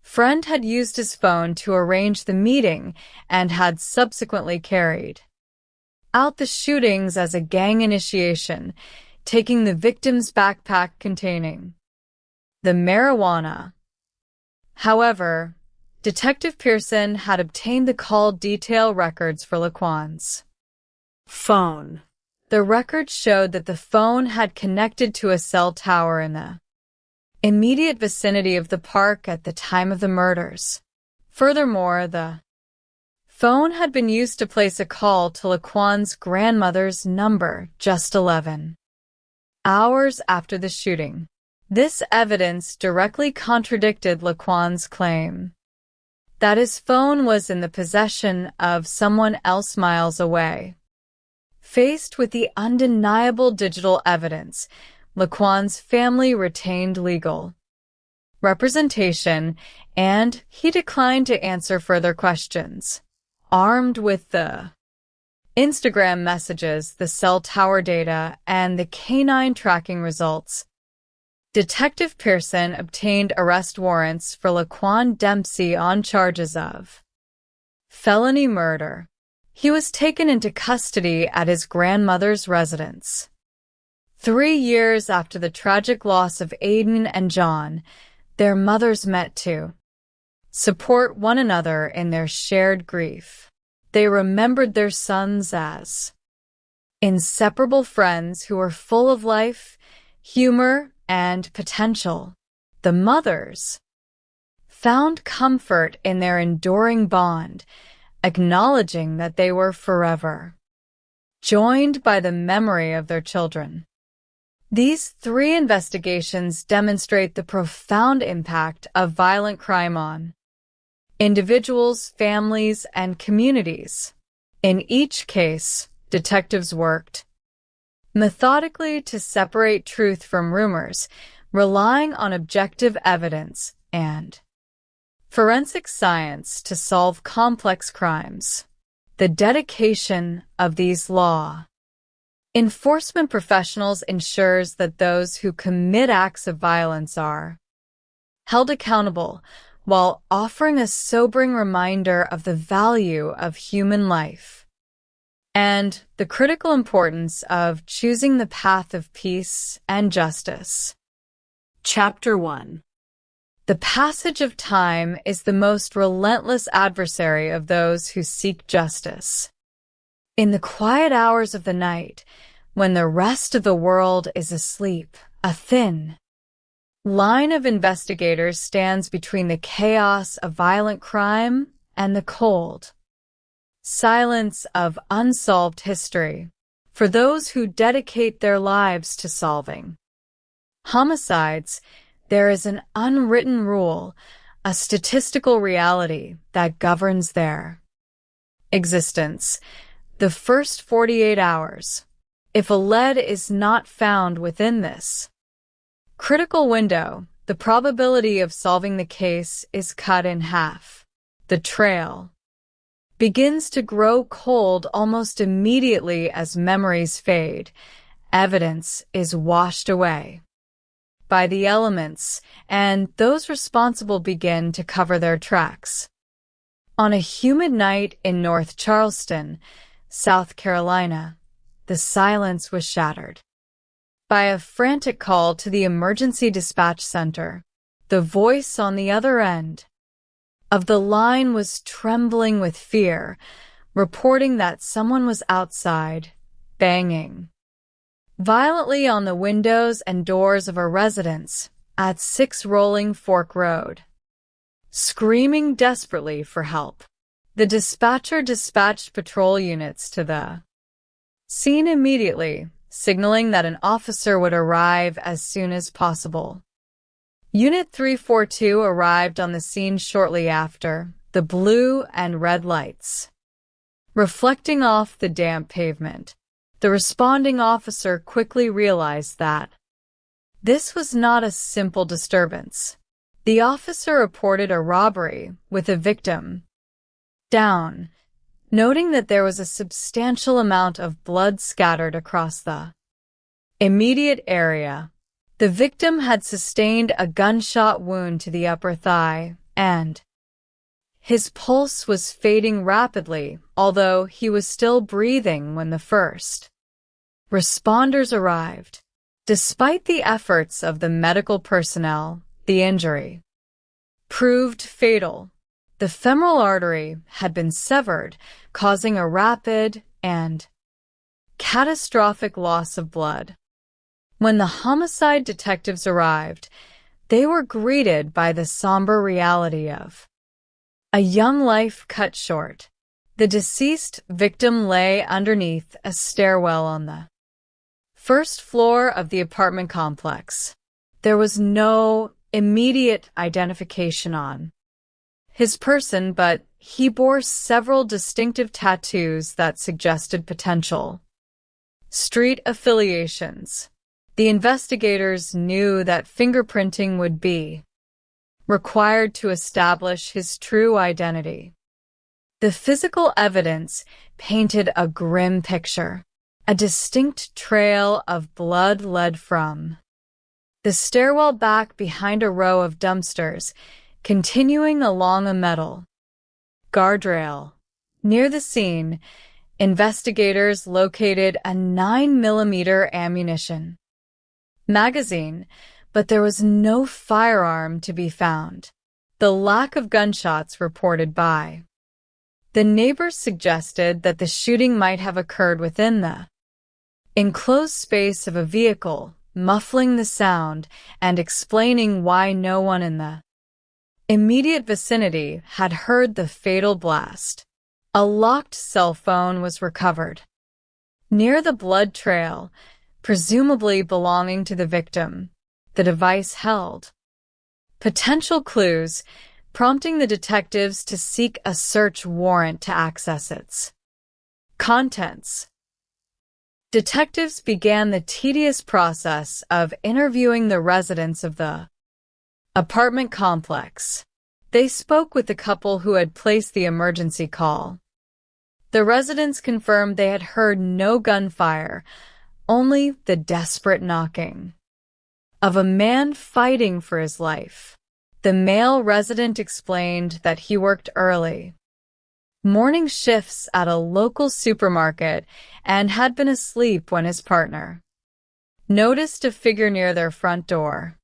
friend had used his phone to arrange the meeting and had subsequently carried out the shootings as a gang initiation, taking the victim's backpack containing the marijuana. However, Detective Pearson had obtained the call detail records for Laquan's phone. The records showed that the phone had connected to a cell tower in the immediate vicinity of the park at the time of the murders. Furthermore, the phone had been used to place a call to Laquan's grandmother's number just 11 hours after the shooting. This evidence directly contradicted Laquan's claim that his phone was in the possession of someone else miles away. Faced with the undeniable digital evidence, Laquan's family retained legal representation, and he declined to answer further questions. Armed with the Instagram messages, the cell tower data, and the canine tracking results, Detective Pearson obtained arrest warrants for Laquan Dempsey on charges of felony murder. He was taken into custody at his grandmother's residence. 3 years after the tragic loss of Aiden and John, their mothers met to support one another in their shared grief. They remembered their sons as inseparable friends who were full of life, humor, and potential. The mothers found comfort in their enduring bond, acknowledging that they were forever joined by the memory of their children. These 3 investigations demonstrate the profound impact of violent crime on individuals, families, and communities. In each case, detectives worked methodically to separate truth from rumors, relying on objective evidence and forensic science to solve complex crimes. The dedication of these law enforcement professionals ensures that those who commit acts of violence are held accountable while offering a sobering reminder of the value of human life and the critical importance of choosing the path of peace and justice. Chapter 1. The passage of time is the most relentless adversary of those who seek justice. In the quiet hours of the night, when the rest of the world is asleep, a thin line of investigators stands between the chaos of violent crime and the cold silence of unsolved history for those who dedicate their lives to solving homicides. There is an unwritten rule, a statistical reality that governs their existence. The first 48 hours. If a lead is not found within this critical window, the probability of solving the case is cut in half. The trail begins to grow cold almost immediately as memories fade. Evidence is washed away by the elements, and those responsible begin to cover their tracks. On a humid night in North Charleston, South Carolina, the silence was shattered by a frantic call to the emergency dispatch center. The voice on the other end of the line was trembling with fear, reporting that someone was outside, banging violently on the windows and doors of a residence at 6 Rolling Fork Road, screaming desperately for help. The dispatcher dispatched patrol units to the scene immediately, signaling that an officer would arrive as soon as possible. Unit 342 arrived on the scene shortly after, the blue and red lights reflecting off the damp pavement. The responding officer quickly realized that this was not a simple disturbance. The officer reported a robbery with a victim down, noting that there was a substantial amount of blood scattered across the immediate area. The victim had sustained a gunshot wound to the upper thigh, and his pulse was fading rapidly, although he was still breathing when the first responders arrived. Despite the efforts of the medical personnel, the injury proved fatal. The femoral artery had been severed, causing a rapid and catastrophic loss of blood. When the homicide detectives arrived, they were greeted by the somber reality of a young life cut short. The deceased victim lay underneath a stairwell on the first floor of the apartment complex. There was no immediate identification on his person, but he bore several distinctive tattoos that suggested potential street affiliations. The investigators knew that fingerprinting would be required to establish his true identity. The physical evidence painted a grim picture. A distinct trail of blood led from the stairwell back behind a row of dumpsters, continuing along a metal guardrail. Near the scene, investigators located a 9mm ammunition magazine, but there was no firearm to be found. The lack of gunshots reported by the neighbors suggested that the shooting might have occurred within the enclosed space of a vehicle, muffling the sound and explaining why no one in the immediate vicinity had heard the fatal blast. A locked cell phone was recovered near the blood trail, presumably belonging to the victim. The device held potential clues, prompting the detectives to seek a search warrant to access its contents. Detectives began the tedious process of interviewing the residents of the apartment complex. They spoke with the couple who had placed the emergency call. The residents confirmed they had heard no gunfire, only the desperate knocking of a man fighting for his life. The male resident explained that he worked early morning shifts at a local supermarket and had been asleep when his partner noticed a figure near their front door.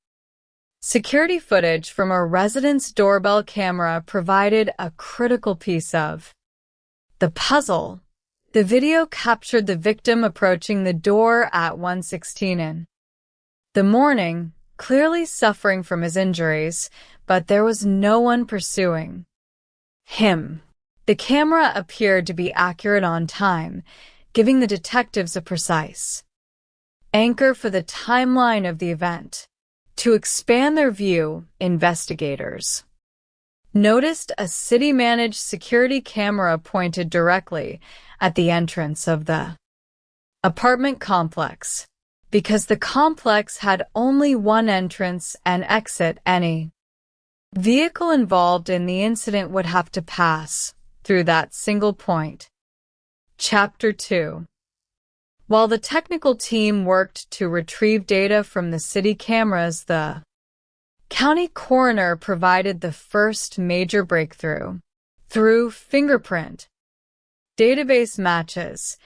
Security footage from a resident's doorbell camera provided a critical piece of the puzzle. The video captured the victim approaching the door at 1:16 in the morning, clearly suffering from his injuries, but there was no one pursuing him. The camera appeared to be accurate on time, giving the detectives a precise anchor for the timeline of the event. To expand their view, investigators noticed a city-managed security camera pointed directly at the entrance of the apartment complex. Because the complex had only one entrance and exit, any vehicle involved in the incident would have to pass through that single point. Chapter 2. While the technical team worked to retrieve data from the city cameras, the county coroner provided the first major breakthrough. Through fingerprint database matches,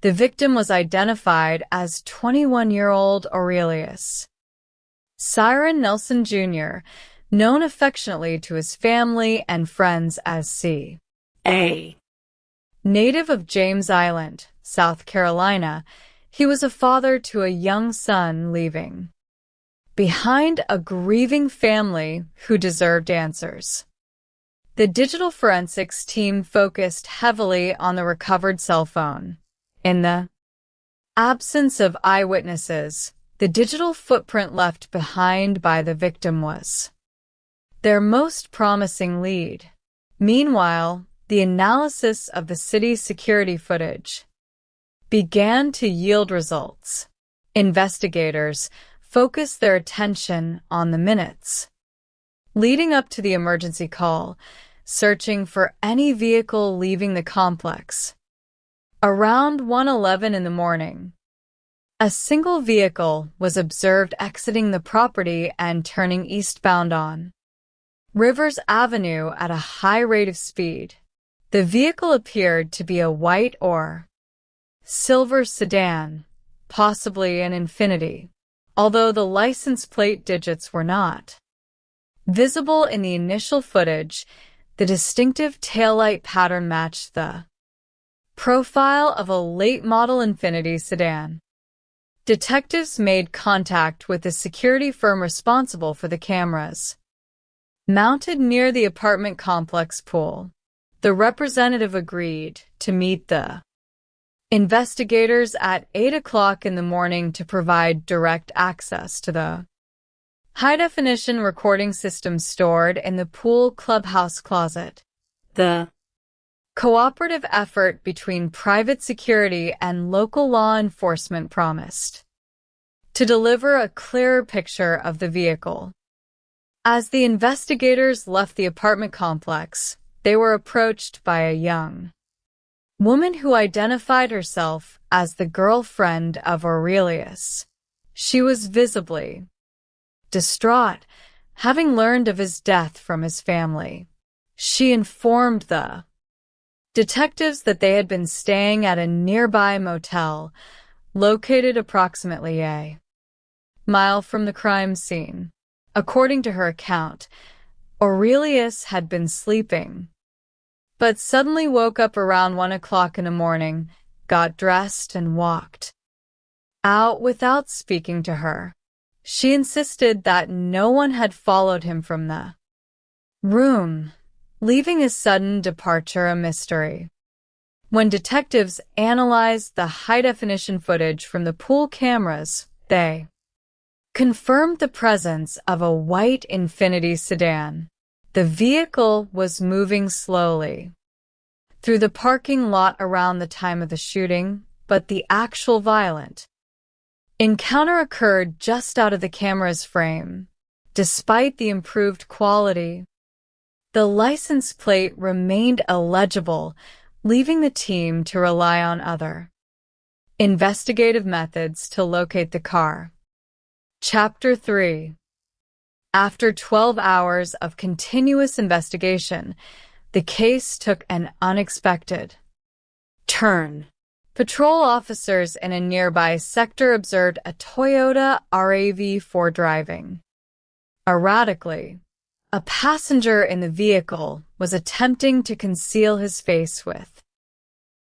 the victim was identified as 21-year-old Aurelius Cyron Nelson Jr., known affectionately to his family and friends as C.A. Native of James Island, South Carolina, he was a father to a young son leaving behind a grieving family who deserved answers. The digital forensics team focused heavily on the recovered cell phone. In the absence of eyewitnesses, the digital footprint left behind by the victim was their most promising lead. Meanwhile, the analysis of the city's security footage began to yield results. Investigators focused their attention on the minutes leading up to the emergency call, searching for any vehicle leaving the complex. Around 1:11 in the morning, a single vehicle was observed exiting the property and turning eastbound on Rivers Avenue at a high rate of speed. The vehicle appeared to be a white or silver sedan, possibly an Infiniti, although the license plate digits were not visible in the initial footage. The distinctive taillight pattern matched the profile of a late-model Infiniti sedan. Detectives made contact with the security firm responsible for the cameras mounted near the apartment complex pool. The representative agreed to meet the investigators at 8 o'clock in the morning to provide direct access to the high-definition recording system stored in the pool clubhouse closet. The cooperative effort between private security and local law enforcement promised to deliver a clearer picture of the vehicle. As the investigators left the apartment complex, they were approached by a young woman who identified herself as the girlfriend of Aurelius. She was visibly distraught, having learned of his death from his family. She informed the detectives that they had been staying at a nearby motel, located approximately a mile from the crime scene. According to her account, Aurelius had been sleeping, but suddenly woke up around 1 o'clock in the morning, got dressed, and walked out without speaking to her. She insisted that no one had followed him from the room, leaving his sudden departure a mystery. When detectives analyzed the high-definition footage from the pool cameras, they confirmed the presence of a white Infiniti sedan. The vehicle was moving slowly through the parking lot around the time of the shooting, but the actual violent encounter occurred just out of the camera's frame. Despite the improved quality, the license plate remained illegible, leaving the team to rely on other investigative methods to locate the car. Chapter 3. After 12 hours of continuous investigation, the case took an unexpected turn. Patrol officers in a nearby sector observed a Toyota RAV4 driving Erratically, a passenger in the vehicle was attempting to conceal his face with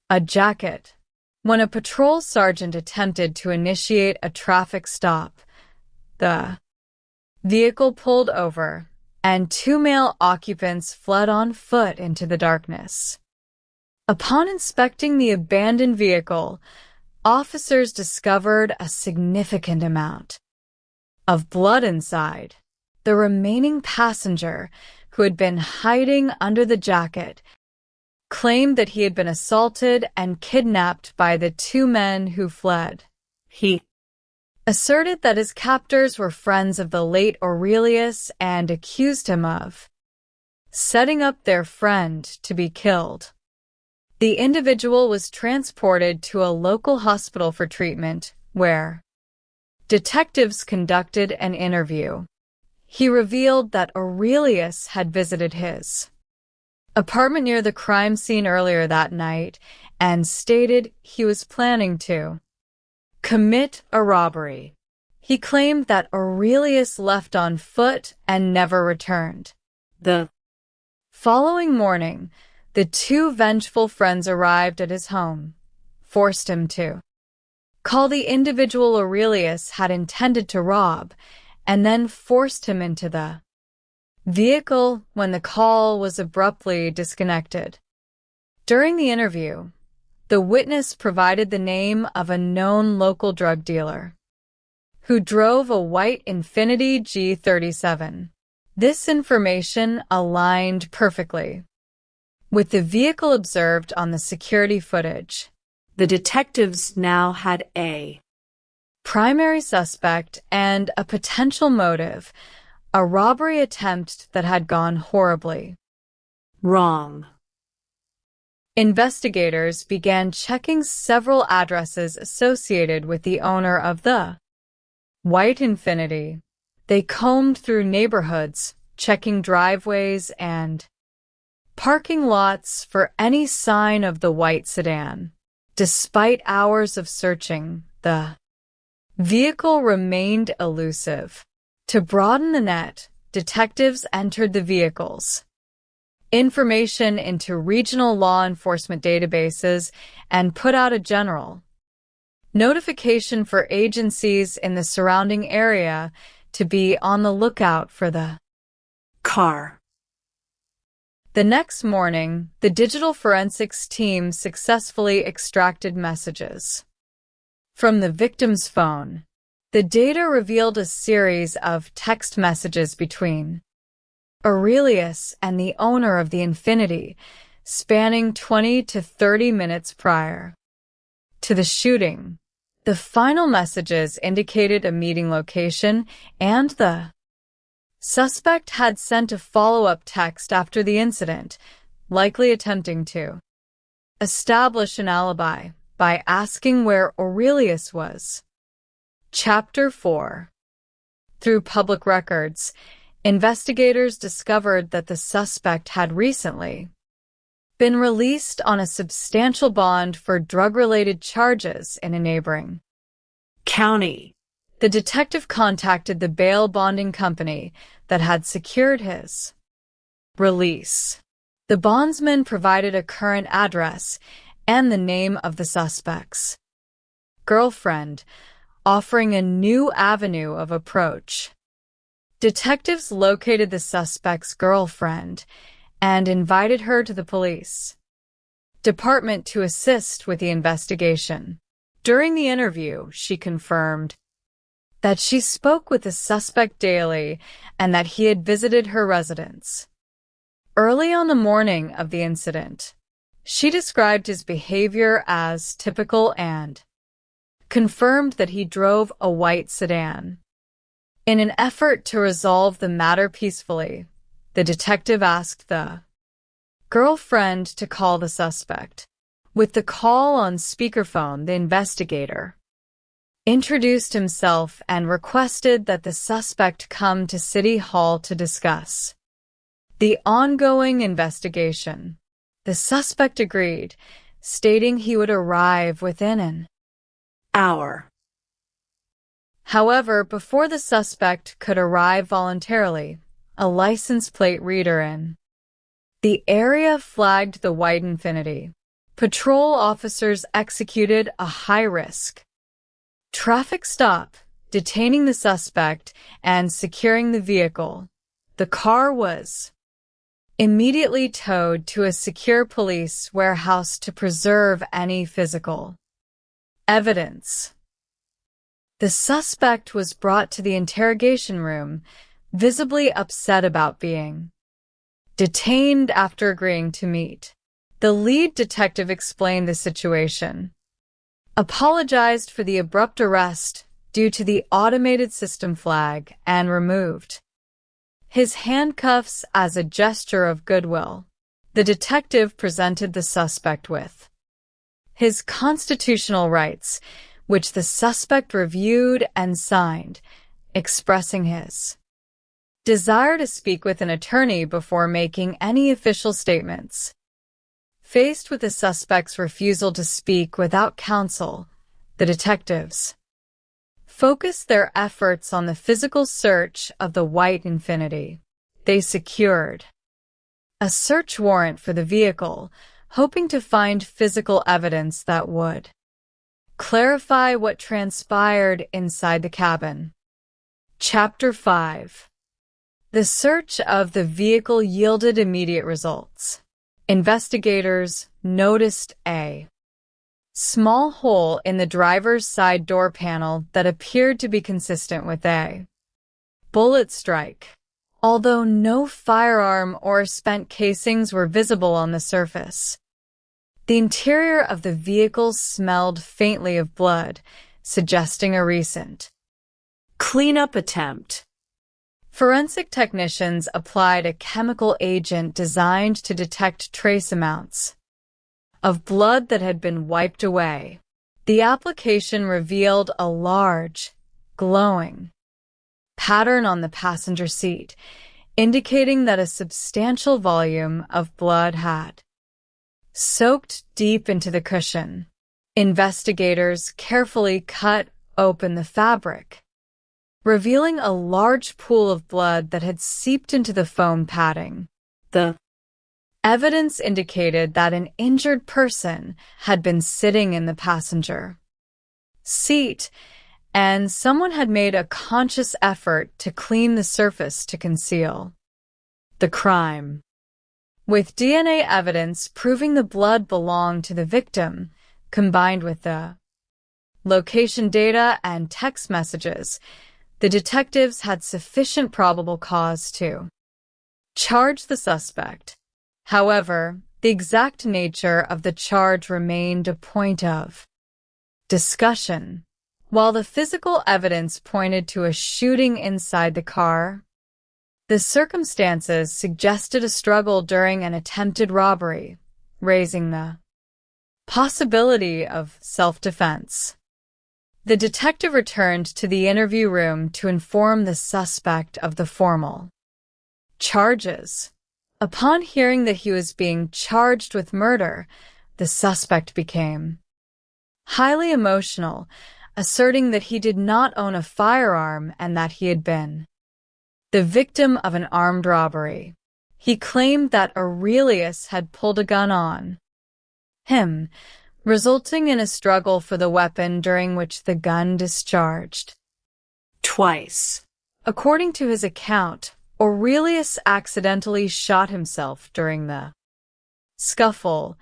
a jacket. When a patrol sergeant attempted to initiate a traffic stop, the vehicle pulled over and 2 male occupants fled on foot into the darkness. Upon inspecting the abandoned vehicle, officers discovered a significant amount of blood inside. The remaining passenger, who had been hiding under the jacket, claimed that he had been assaulted and kidnapped by the 2 men who fled. He asserted that his captors were friends of the late Aurelius and accused him of setting up their friend to be killed. The individual was transported to a local hospital for treatment, where detectives conducted an interview. He revealed that Aurelius had visited his apartment near the crime scene earlier that night and stated he was planning to commit a robbery. He claimed that Aurelius left on foot and never returned. The following morning, the 2 vengeful friends arrived at his home, forced him to call the individual Aurelius had intended to rob, and then forced him into the vehicle when the call was abruptly disconnected. During the interview, the witness provided the name of a known local drug dealer who drove a white Infiniti G37. This information aligned perfectly with the vehicle observed on the security footage. The detectives now had a primary suspect and a potential motive, a robbery attempt that had gone horribly wrong. Investigators began checking several addresses associated with the owner of the white Infiniti. They combed through neighborhoods, checking driveways and parking lots for any sign of the white sedan. Despite hours of searching, the vehicle remained elusive. To broaden the net, detectives entered the vehicle's information into regional law enforcement databases and put out a general notification for agencies in the surrounding area to be on the lookout for the car. The next morning, the digital forensics team successfully extracted messages from the victim's phone. The data revealed a series of text messages between Aurelius and the owner of the Infiniti, spanning 20 to 30 minutes prior to the shooting. The final messages indicated a meeting location, and the suspect had sent a follow-up text after the incident, likely attempting to establish an alibi by asking where Aurelius was. Chapter 4. Through public records, investigators discovered that the suspect had recently been released on a substantial bond for drug-related charges in a neighboring county. The detective contacted the bail bonding company that had secured his release. The bondsman provided a current address and the name of the suspect's girlfriend, offering a new avenue of approach. Detectives located the suspect's girlfriend and invited her to the police department to assist with the investigation. During the interview, she confirmed that she spoke with the suspect daily and that he had visited her residence. Early on the morning of the incident, she described his behavior as typical and confirmed that he drove a white sedan. In an effort to resolve the matter peacefully, the detective asked the girlfriend to call the suspect. With the call on speakerphone, the investigator introduced himself and requested that the suspect come to City Hall to discuss the ongoing investigation. The suspect agreed, stating he would arrive within an hour. However, before the suspect could arrive voluntarily, a license plate reader in the area flagged the white Infiniti. Patrol officers executed a high-risk traffic stop, detaining the suspect and securing the vehicle. The car was immediately towed to a secure police warehouse to preserve any physical evidence. The suspect was brought to the interrogation room, visibly upset about being detained after agreeing to meet. The lead detective explained the situation, apologized for the abrupt arrest due to the automated system flag, and removed his handcuffs as a gesture of goodwill. The detective presented the suspect with his constitutional rights, which the suspect reviewed and signed, expressing his desire to speak with an attorney before making any official statements. Faced with the suspect's refusal to speak without counsel, the detectives focused their efforts on the physical search of the white Infiniti. They secured a search warrant for the vehicle, hoping to find physical evidence that would clarify what transpired inside the cabin. Chapter 5. The search of the vehicle yielded immediate results. Investigators noticed a small hole in the driver's side door panel that appeared to be consistent with a bullet strike. Although no firearm or spent casings were visible on the surface, the interior of the vehicle smelled faintly of blood, suggesting a recent cleanup attempt. Forensic technicians applied a chemical agent designed to detect trace amounts of blood that had been wiped away. The application revealed a large, glowing pattern on the passenger seat, indicating that a substantial volume of blood had soaked deep into the cushion. Investigators carefully cut open the fabric, revealing a large pool of blood that had seeped into the foam padding. The evidence indicated that an injured person had been sitting in the passenger seat, and someone had made a conscious effort to clean the surface to conceal the crime. With DNA evidence proving the blood belonged to the victim, combined with the location data and text messages, the detectives had sufficient probable cause to charge the suspect. However, the exact nature of the charge remained a point of discussion. While the physical evidence pointed to a shooting inside the car, the circumstances suggested a struggle during an attempted robbery, raising the possibility of self-defense. The detective returned to the interview room to inform the suspect of the formal charges. Upon hearing that he was being charged with murder, the suspect became highly emotional, asserting that he did not own a firearm and that he had been the victim of an armed robbery. He claimed that Aurelius had pulled a gun on him, resulting in a struggle for the weapon during which the gun discharged twice. According to his account, Aurelius accidentally shot himself during the scuffle,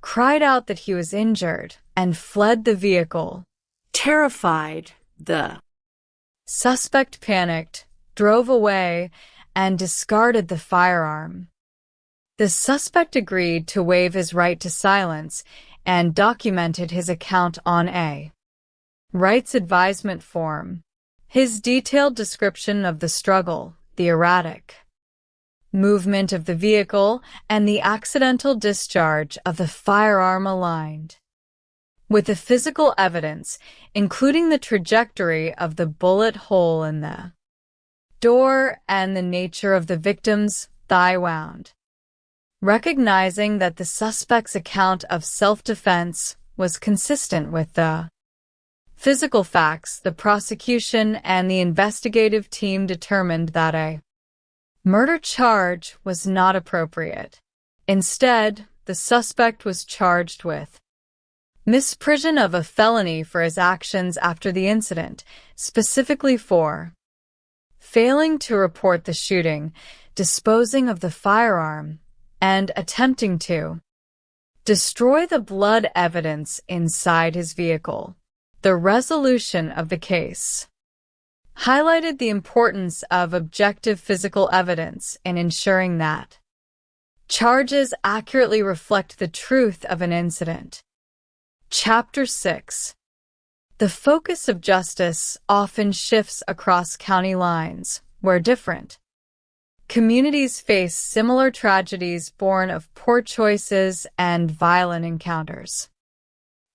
cried out that he was injured, and fled the vehicle. Terrified, the suspect panicked, drove away, and discarded the firearm. The suspect agreed to waive his right to silence and documented his account on a rights advisement form. His detailed description of the struggle, the erratic movement of the vehicle, and the accidental discharge of the firearm aligned with the physical evidence, including the trajectory of the bullet hole in the door and the nature of the victim's thigh wound. Recognizing that the suspect's account of self-defense was consistent with the Physical facts, the prosecution and the investigative team determined that a murder charge was not appropriate. Instead, the suspect was charged with misprision of a felony for his actions after the incident, specifically for failing to report the shooting, disposing of the firearm, and attempting to destroy the blood evidence inside his vehicle. The resolution of the case highlighted the importance of objective physical evidence in ensuring that charges accurately reflect the truth of an incident. Chapter 6. The focus of justice often shifts across county lines, where different communities face similar tragedies born of poor choices and violent encounters.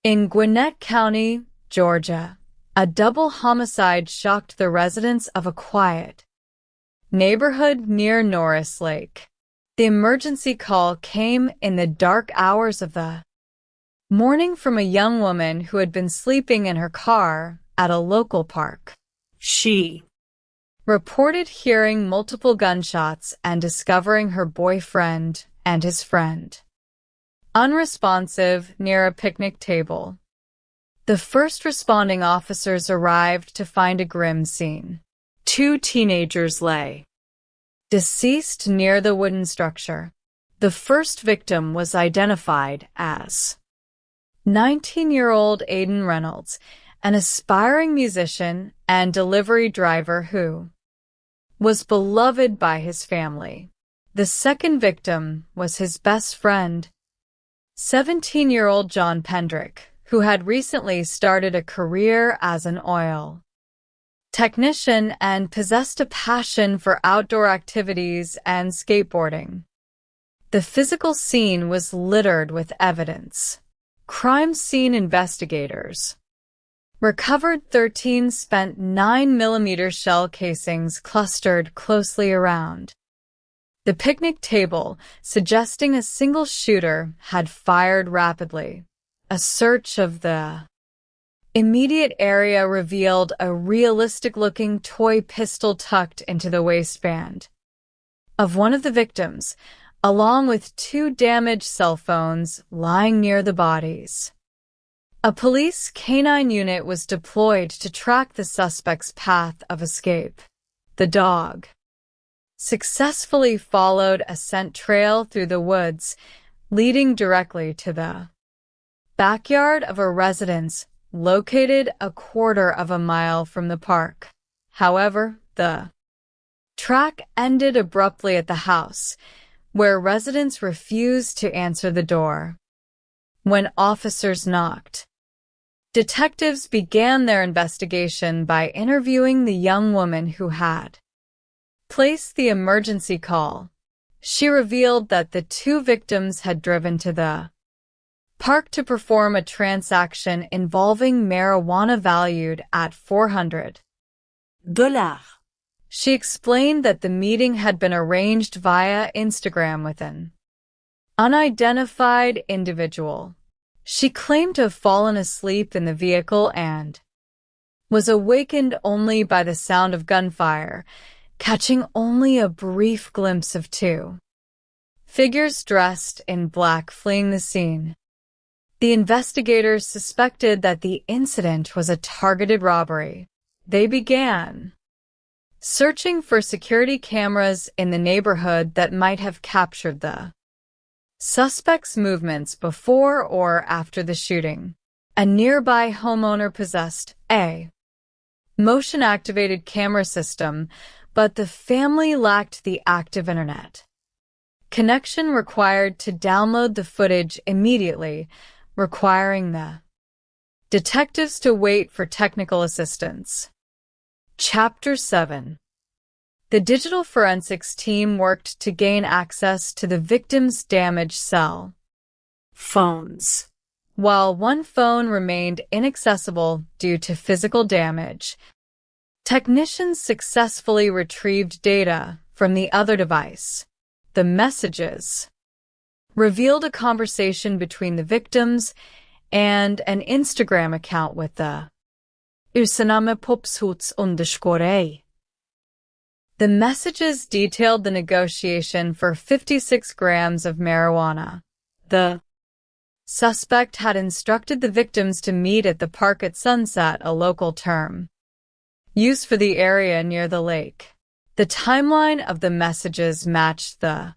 In Gwinnett County, Georgia, a double homicide shocked the residents of a quiet neighborhood near Norris Lake. The emergency call came in the dark hours of the morning from a young woman who had been sleeping in her car at a local park. She reported hearing multiple gunshots and discovering her boyfriend and his friend unresponsive near a picnic table. The first responding officers arrived to find a grim scene. 2 teenagers lay deceased near the wooden structure. The first victim was identified as 19-year-old Aiden Reynolds, an aspiring musician and delivery driver who was beloved by his family. The second victim was his best friend, 17-year-old John Pendrick, who had recently started a career as an oil technician and possessed a passion for outdoor activities and skateboarding. The physical scene was littered with evidence. Crime scene investigators recovered 13 spent 9mm shell casings clustered closely around the picnic table, suggesting a single shooter had fired rapidly. A search of the immediate area revealed a realistic-looking toy pistol tucked into the waistband of one of the victims, along with 2 damaged cell phones lying near the bodies. A police canine unit was deployed to track the suspect's path of escape. The dog successfully followed a scent trail through the woods, leading directly to the backyard of a residence located a quarter of a mile from the park. However, the track ended abruptly at the house, where residents refused to answer the door. When officers knocked, detectives began their investigation by interviewing the young woman who had placed the emergency call. She revealed that the 2 victims had driven to the park to perform a transaction involving marijuana valued at $400. She explained that the meeting had been arranged via Instagram with an unidentified individual. She claimed to have fallen asleep in the vehicle and was awakened only by the sound of gunfire, catching only a brief glimpse of 2 figures dressed in black fleeing the scene. The investigators suspected that the incident was a targeted robbery. They began searching for security cameras in the neighborhood that might have captured the suspect's movements before or after the shooting. A nearby homeowner possessed a motion-activated camera system, but the family lacked the active internet connection required to download the footage immediately, requiring the detectives to wait for technical assistance. Chapter 7. The digital forensics team worked to gain access to the victim's damaged cell phones. While one phone remained inaccessible due to physical damage, technicians successfully retrieved data from the other device. The messages revealed a conversation between the victims and an Instagram account with the Usaname Popshuts_A. The messages detailed the negotiation for 56 grams of marijuana. The suspect had instructed the victims to meet at the park at sunset, a local term used for the area near the lake. The timeline of the messages matched the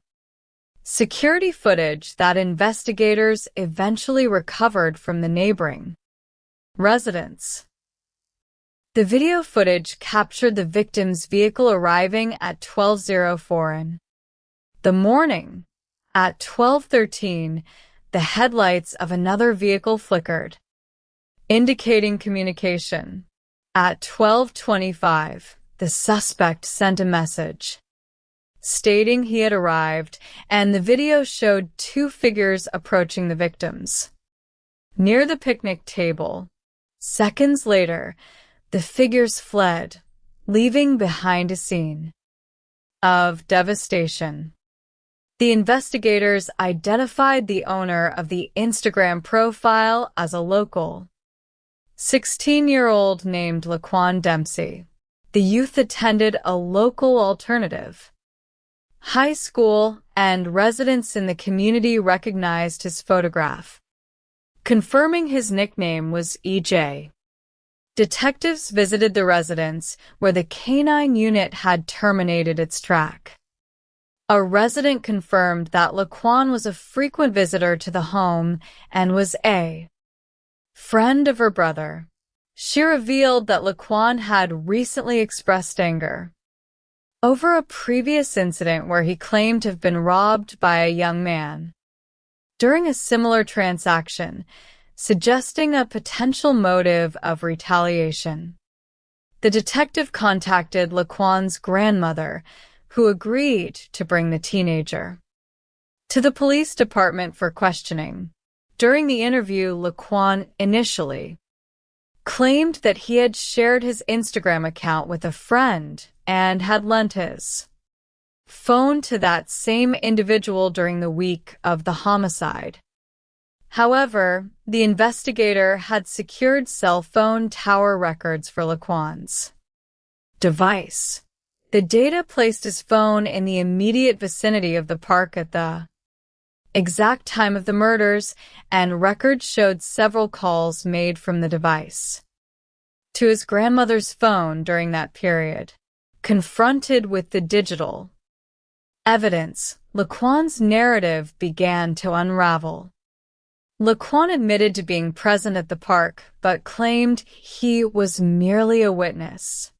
security footage that investigators eventually recovered from the neighboring residence. The video footage captured the victim's vehicle arriving at 12:04 in the morning. At 12:13, the headlights of another vehicle flickered, indicating communication. At 12:25, the suspect sent a message stating he had arrived, and the video showed two figures approaching the victims near the picnic table. Seconds later, the figures fled, leaving behind a scene of devastation. The investigators identified the owner of the Instagram profile as a local 16-year-old named Laquan Dempsey. The youth attended a local alternative high school, and residents in the community recognized his photograph, confirming his nickname was EJ. Detectives visited the residence where the canine unit had terminated its track. A resident confirmed that Laquan was a frequent visitor to the home and was a friend of her brother. She revealed that Laquan had recently expressed anger over a previous incident where he claimed to have been robbed by a young man during a similar transaction, suggesting a potential motive of retaliation. The detective contacted Laquan's grandmother, who agreed to bring the teenager to the police department for questioning. During the interview, Laquan initially claimed that he had shared his Instagram account with a friend and had lent his phone to that same individual during the week of the homicide. However, the investigator had secured cell phone tower records for Laquan's device. The data placed his phone in the immediate vicinity of the park at the exact time of the murders, and records showed several calls made from the device to his grandmother's phone during that period. Confronted with the digital evidence, Laquan's narrative began to unravel. Laquan admitted to being present at the park, but claimed he was merely a witness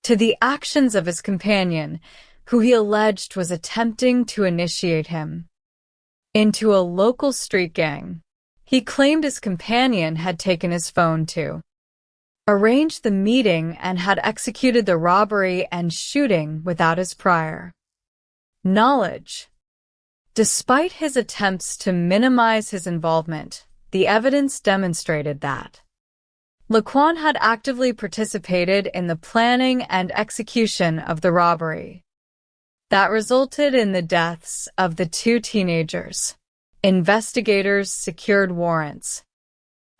to the actions of his companion, who he alleged was attempting to initiate him into a local street gang. He claimed his companion had taken his phone to arrange the meeting and had executed the robbery and shooting without his prior knowledge. Despite his attempts to minimize his involvement, the evidence demonstrated that Laquan had actively participated in the planning and execution of the robbery that resulted in the deaths of the two teenagers. Investigators secured warrants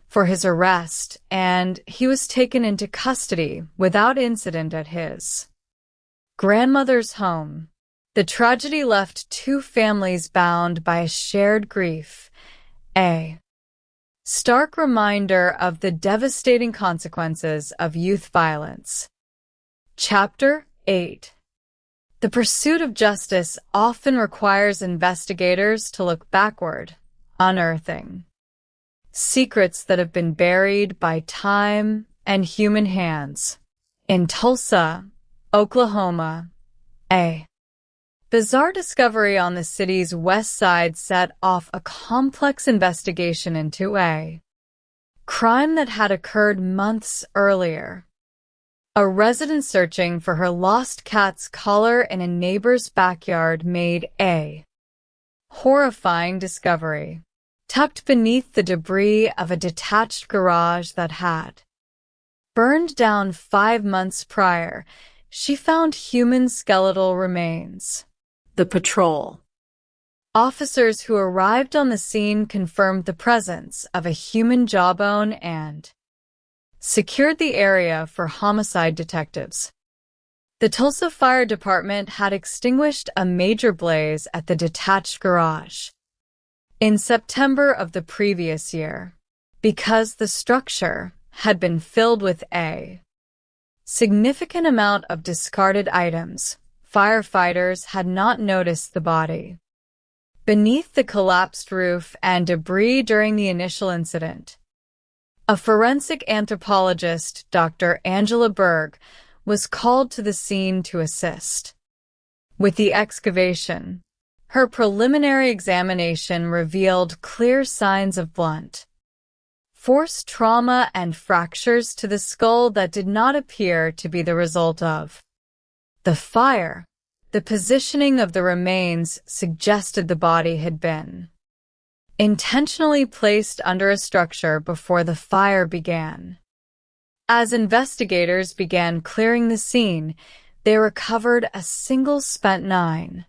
for his arrest, and he was taken into custody without incident at his grandmother's home. The tragedy left two families bound by a shared grief, a stark reminder of the devastating consequences of youth violence. Chapter 8. The pursuit of justice often requires investigators to look backward, unearthing secrets that have been buried by time and human hands. In Tulsa, Oklahoma, a bizarre discovery on the city's west side set off a complex investigation into a crime that had occurred months earlier. A resident searching for her lost cat's collar in a neighbor's backyard made a horrifying discovery. Tucked beneath the debris of a detached garage that had burned down 5 months prior, she found human skeletal remains. The patrol officers who arrived on the scene confirmed the presence of a human jawbone and secured the area for homicide detectives. The Tulsa Fire Department had extinguished a major blaze at the detached garage in September of the previous year because the structure had been filled with a significant amount of discarded items. Firefighters had not noticed the body beneath the collapsed roof and debris during the initial incident. A forensic anthropologist, Dr. Angela Berg, was called to the scene to assist with the excavation. Her preliminary examination revealed clear signs of blunt force trauma and fractures to the skull that did not appear to be the result of the fire. The positioning of the remains suggested the body had been intentionally placed under a structure before the fire began. As investigators began clearing the scene, they recovered a single spent 9mm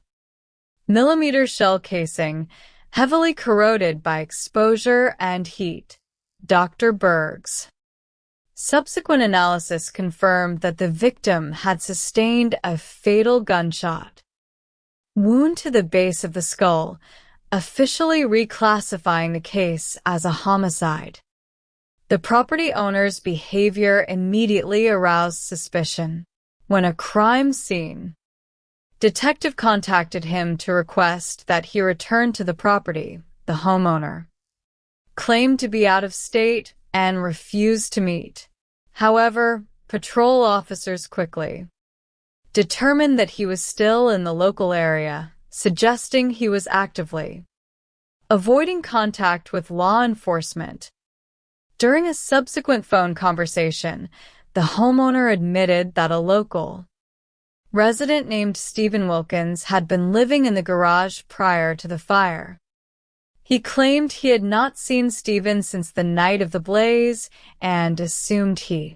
shell casing, heavily corroded by exposure and heat. Dr. Berg's subsequent analysis confirmed that the victim had sustained a fatal gunshot wound to the base of the skull, officially reclassifying the case as a homicide. The property owner's behavior immediately aroused suspicion. When a crime scene detective contacted him to request that he return to the property, the homeowner claimed to be out of state and refused to meet. However, patrol officers quickly determined that he was still in the local area, suggesting he was actively avoiding contact with law enforcement. During a subsequent phone conversation, the homeowner admitted that a local resident named Stephen Wilkins had been living in the garage prior to the fire. He claimed he had not seen Stephen since the night of the blaze and assumed he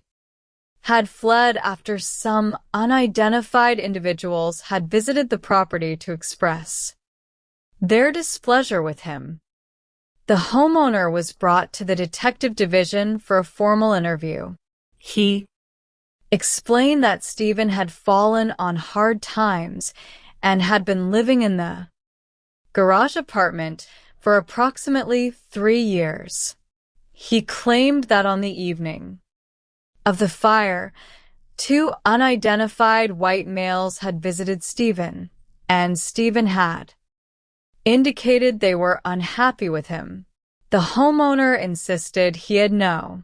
had fled after some unidentified individuals had visited the property to express their displeasure with him. The homeowner was brought to the detective division for a formal interview. He explained that Stephen had fallen on hard times and had been living in the garage apartment for approximately 3 years. He claimed that on the evening of the fire, 2 unidentified white males had visited Stephen, and Stephen had indicated they were unhappy with him. The homeowner insisted he had no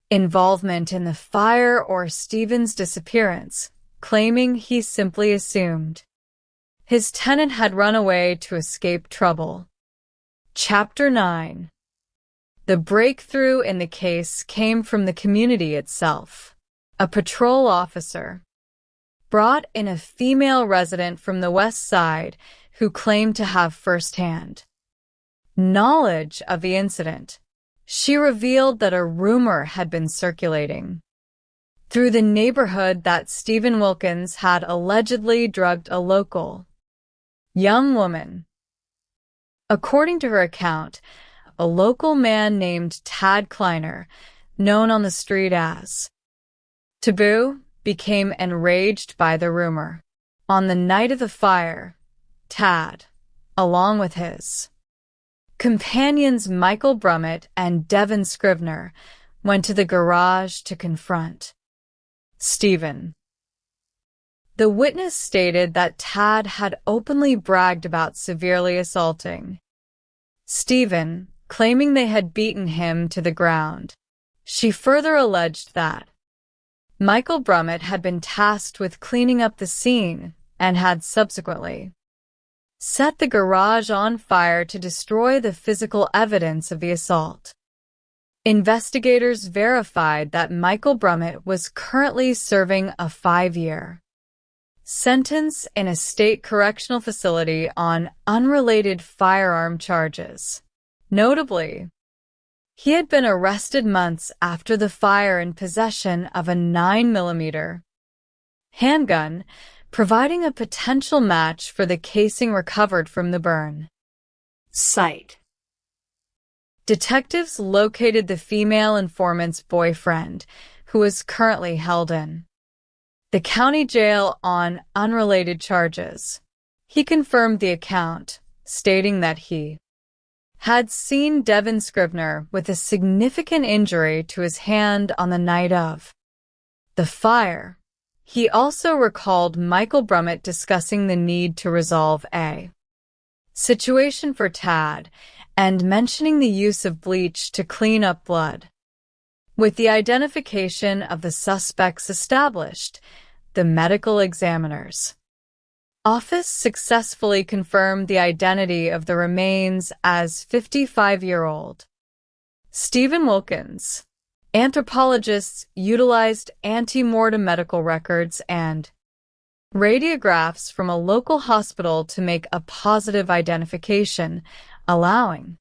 involvement in the fire or Stephen's disappearance, claiming he simply assumed his tenant had run away to escape trouble. Chapter 9. The breakthrough in the case came from the community itself. A patrol officer brought in a female resident from the West Side who claimed to have firsthand knowledge of the incident. She revealed that a rumor had been circulating through the neighborhood that Stephen Wilkins had allegedly drugged a local young woman. According to her account, a local man named Tad Kleiner, known on the street as Taboo, became enraged by the rumor. On the night of the fire, Tad, along with his companions Michael Brummett and Devin Scrivener, went to the garage to confront Stephen. The witness stated that Tad had openly bragged about severely assaulting Stephen, claiming they had beaten him to the ground. She further alleged that Michael Brummett had been tasked with cleaning up the scene and had subsequently set the garage on fire to destroy the physical evidence of the assault. Investigators verified that Michael Brummett was currently serving a 5-year sentence in a state correctional facility on unrelated firearm charges. Notably, he had been arrested months after the fire in possession of a 9mm handgun, providing a potential match for the casing recovered from the burn site. Detectives located the female informant's boyfriend, who was currently held in the county jail on unrelated charges. He confirmed the account, stating that he had seen Devin Scrivener with a significant injury to his hand on the night of the fire. He also recalled Michael Brummett discussing the need to resolve a situation for Tad and mentioning the use of bleach to clean up blood. With the identification of the suspects established, the medical examiner's office successfully confirmed the identity of the remains as 55-year-old Stephen Wilkins. Anthropologists utilized ante-mortem medical records and radiographs from a local hospital to make a positive identification, allowing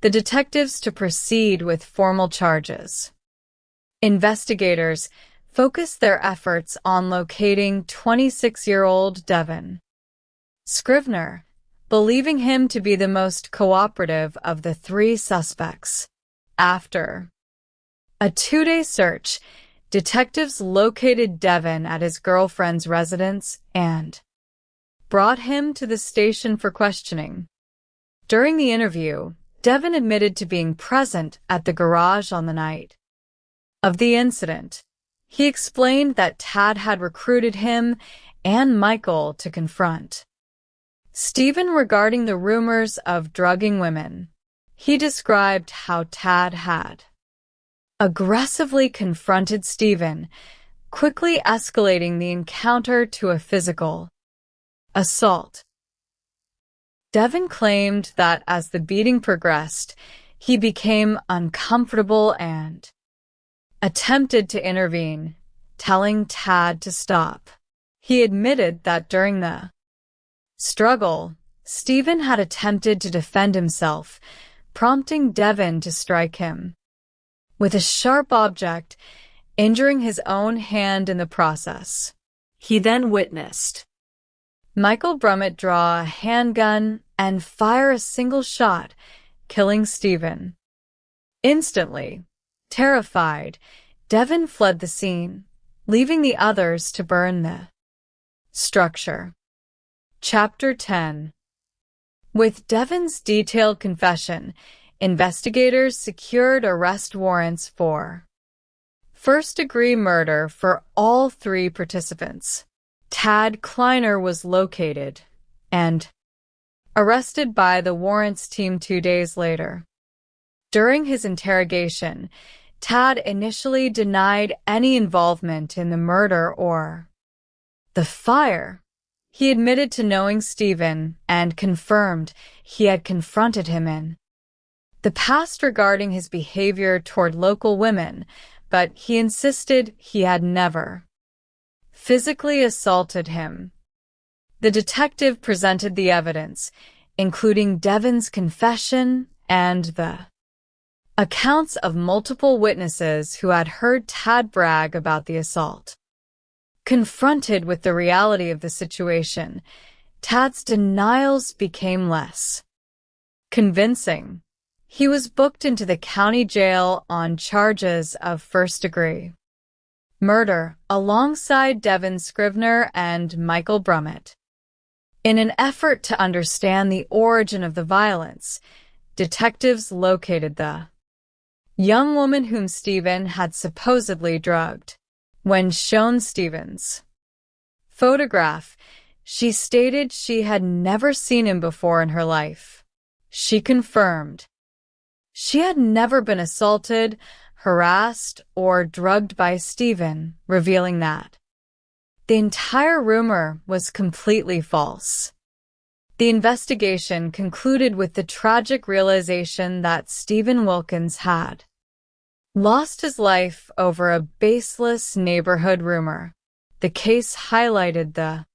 the detectives to proceed with formal charges. Investigators focused their efforts on locating 26-year-old Devin Scrivener, believing him to be the most cooperative of the three suspects. After a 2-day search, detectives located Devin at his girlfriend's residence and brought him to the station for questioning. During the interview, Devin admitted to being present at the garage on the night of the incident. He explained that Tad had recruited him and Michael to confront Stephen regarding the rumors of drugging women. He described how Tad had aggressively confronted Stephen, quickly escalating the encounter to a physical assault. Devin claimed that as the beating progressed, he became uncomfortable and attempted to intervene, telling Tad to stop. He admitted that during the struggle, Stephen had attempted to defend himself, prompting Devin to strike him with a sharp object, injuring his own hand in the process. He then witnessed Michael Brummett draw a handgun and fire a single shot, killing Stephen. Instantly terrified, Devin fled the scene, leaving the others to burn the structure. Chapter 10. With Devin's detailed confession, investigators secured arrest warrants for first-degree murder for all three participants. Tad Kleiner was located and arrested by the warrants team 2 days later. During his interrogation, Tad initially denied any involvement in the murder or the fire. He admitted to knowing Stephen and confirmed he had confronted him in the past regarding his behavior toward local women, but he insisted he had never physically assaulted him. The detective presented the evidence, including Devin's confession and the accounts of multiple witnesses who had heard Tad brag about the assault. Confronted with the reality of the situation, Tad's denials became less convincing. He was booked into the county jail on charges of first-degree murder alongside Devin Scrivener and Michael Brummett. In an effort to understand the origin of the violence, detectives located the young woman whom Stephen had supposedly drugged. When shown Stephen's photograph, she stated she had never seen him before in her life. She confirmed she had never been assaulted, harassed, or drugged by Stephen, revealing that the entire rumor was completely false. The investigation concluded with the tragic realization that Stephen Wilkins had lost his life over a baseless neighborhood rumor. The case highlighted the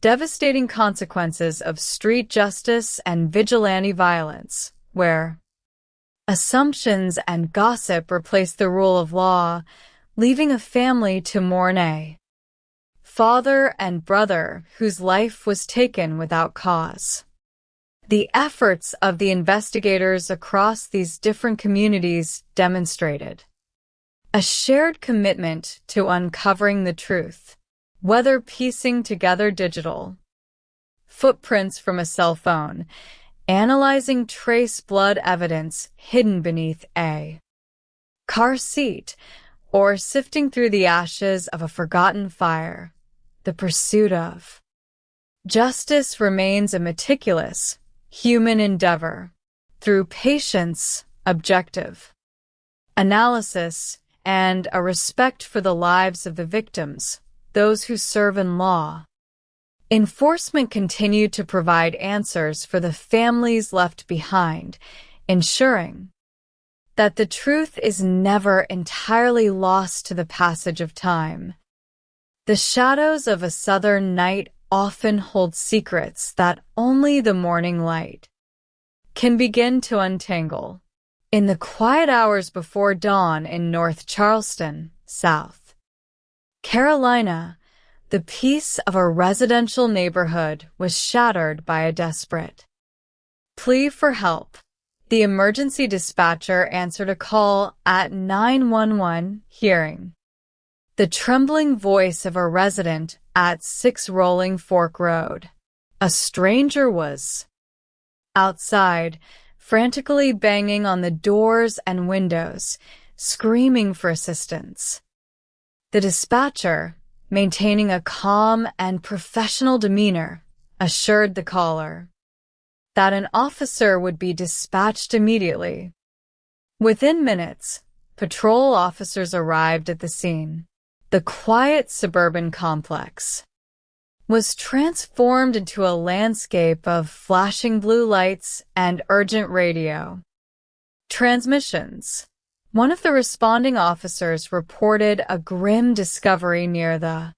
devastating consequences of street justice and vigilante violence, where assumptions and gossip replaced the rule of law, leaving a family to mourn a father and brother whose life was taken without cause. The efforts of the investigators across these different communities demonstrated a shared commitment to uncovering the truth, whether piecing together digital footprints from a cell phone, analyzing trace blood evidence hidden beneath a car seat, or sifting through the ashes of a forgotten fire. The pursuit of justice remains a meticulous human endeavor through patience, objective analysis, and a respect for the lives of the victims, those who serve in law. Enforcement continued to provide answers for the families left behind, ensuring that the truth is never entirely lost to the passage of time. The shadows of a southern night often hold secrets that only the morning light can begin to untangle. In the quiet hours before dawn in North Charleston, South Carolina, the peace of a residential neighborhood was shattered by a desperate plea for help. The emergency dispatcher answered a call at 911, hearing the trembling voice of a resident at 6 Rolling Fork Road. A stranger was outside, frantically banging on the doors and windows, screaming for assistance. The dispatcher, maintaining a calm and professional demeanor, assured the caller that an officer would be dispatched immediately. Within minutes, patrol officers arrived at the scene. The quiet suburban complex was transformed into a landscape of flashing blue lights and urgent radio transmissions. One of the responding officers reported a grim discovery near the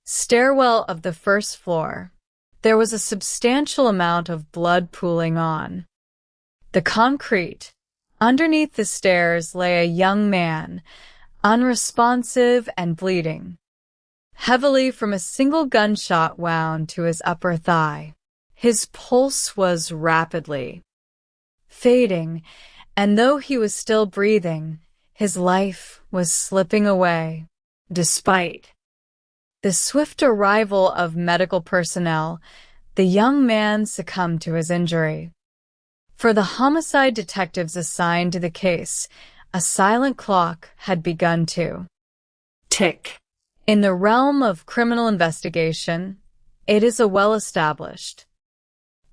stairwell of the first floor. There was a substantial amount of blood pooling on the concrete. Underneath the stairs lay a young man, unresponsive and bleeding heavily from a single gunshot wound to his upper thigh. His pulse was rapidly fading, and though he was still breathing, his life was slipping away. Despite the swift arrival of medical personnel, the young man succumbed to his injury. For the homicide detectives assigned to the case, a silent clock had begun to tick. In the realm of criminal investigation, it is a well-established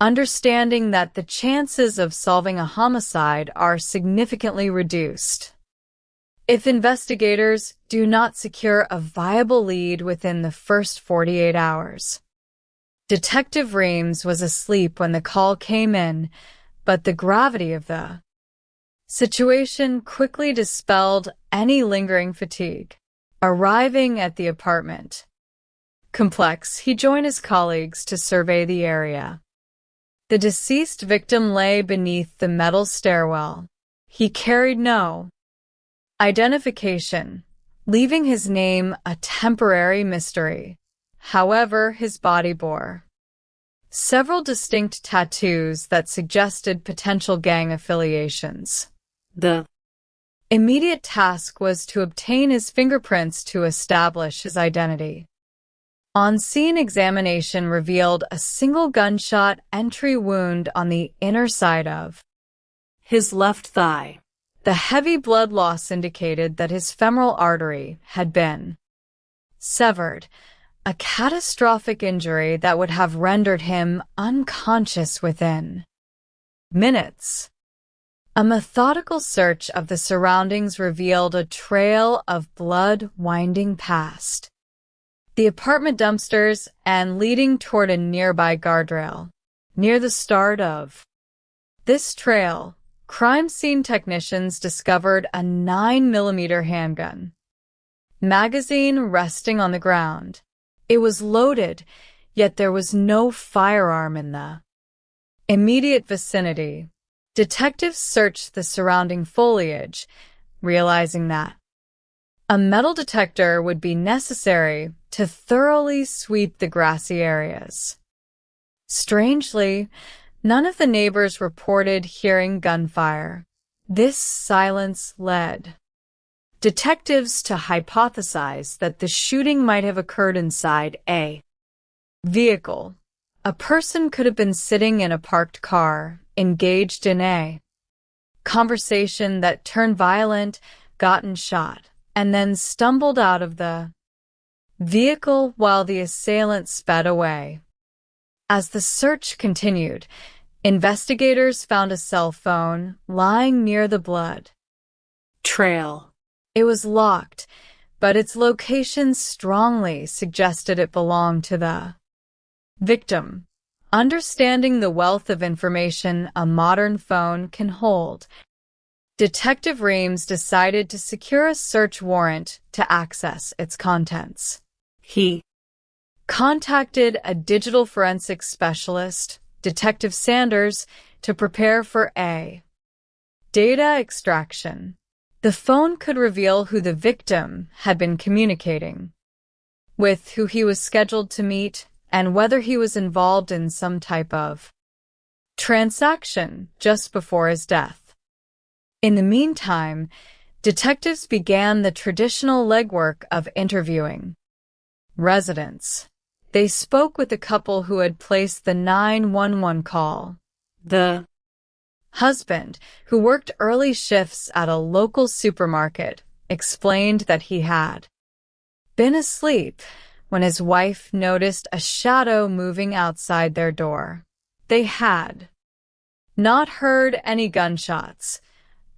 understanding that the chances of solving a homicide are significantly reduced if investigators do not secure a viable lead within the first 48 hours. Detective Reams was asleep when the call came in, but the gravity of the situation quickly dispelled any lingering fatigue. Arriving at the apartment complex, he joined his colleagues to survey the area. The deceased victim lay beneath the metal stairwell. He carried no identification, leaving his name a temporary mystery. However, his body bore several distinct tattoos that suggested potential gang affiliations. The immediate task was to obtain his fingerprints to establish his identity. On-scene examination revealed a single gunshot entry wound on the inner side of his left thigh. The heavy blood loss indicated that his femoral artery had been severed, a catastrophic injury that would have rendered him unconscious within minutes. A methodical search of the surroundings revealed a trail of blood winding past the apartment dumpsters and leading toward a nearby guardrail. Near the start of this trail, crime scene technicians discovered a 9mm handgun magazine resting on the ground. It was loaded, yet there was no firearm in the immediate vicinity. Detectives searched the surrounding foliage, realizing that a metal detector would be necessary to thoroughly sweep the grassy areas. Strangely, None of the neighbors reported hearing gunfire. This silence led detectives to hypothesize that the shooting might have occurred inside a vehicle. A person could have been sitting in a parked car, engaged in a conversation that turned violent, gotten shot, and then stumbled out of the vehicle while the assailant sped away. As the search continued, investigators found a cell phone lying near the blood trail. It was locked, but its location strongly suggested it belonged to the victim. Understanding the wealth of information a modern phone can hold, Detective Reams decided to secure a search warrant to access its contents. He contacted a digital forensics specialist, Detective Sanders, to prepare for a data extraction. The phone could reveal who the victim had been communicating with, who he was scheduled to meet, and whether he was involved in some type of transaction just before his death. In the meantime, detectives began the traditional legwork of interviewing residents. They spoke with the couple who had placed the 911 call. The husband, who worked early shifts at a local supermarket, explained that he had been asleep when his wife noticed a shadow moving outside their door. They had not heard any gunshots,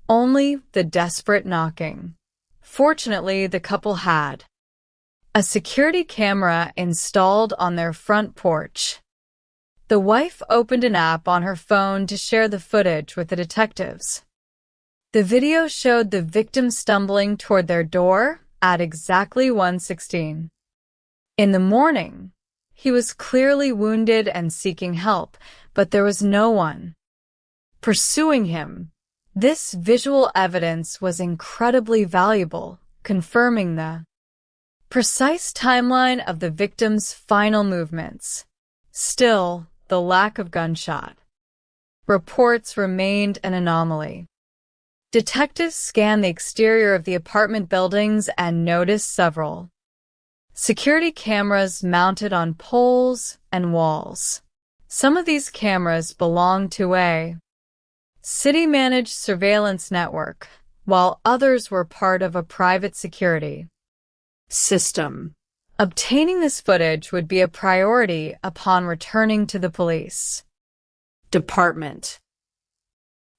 only the desperate knocking. Fortunately, the couple had a security camera installed on their front porch. The wife opened an app on her phone to share the footage with the detectives. The video showed the victim stumbling toward their door at exactly 1:16. In the morning, he was clearly wounded and seeking help, but there was no one pursuing him. This visual evidence was incredibly valuable, confirming the precise timeline of the victim's final movements. Still, the lack of gunshot reports remained an anomaly. Detectives scanned the exterior of the apartment buildings and noticed several security cameras mounted on poles and walls. Some of these cameras belonged to a city-managed surveillance network, while others were part of a private security system. Obtaining this footage would be a priority upon returning to the police department.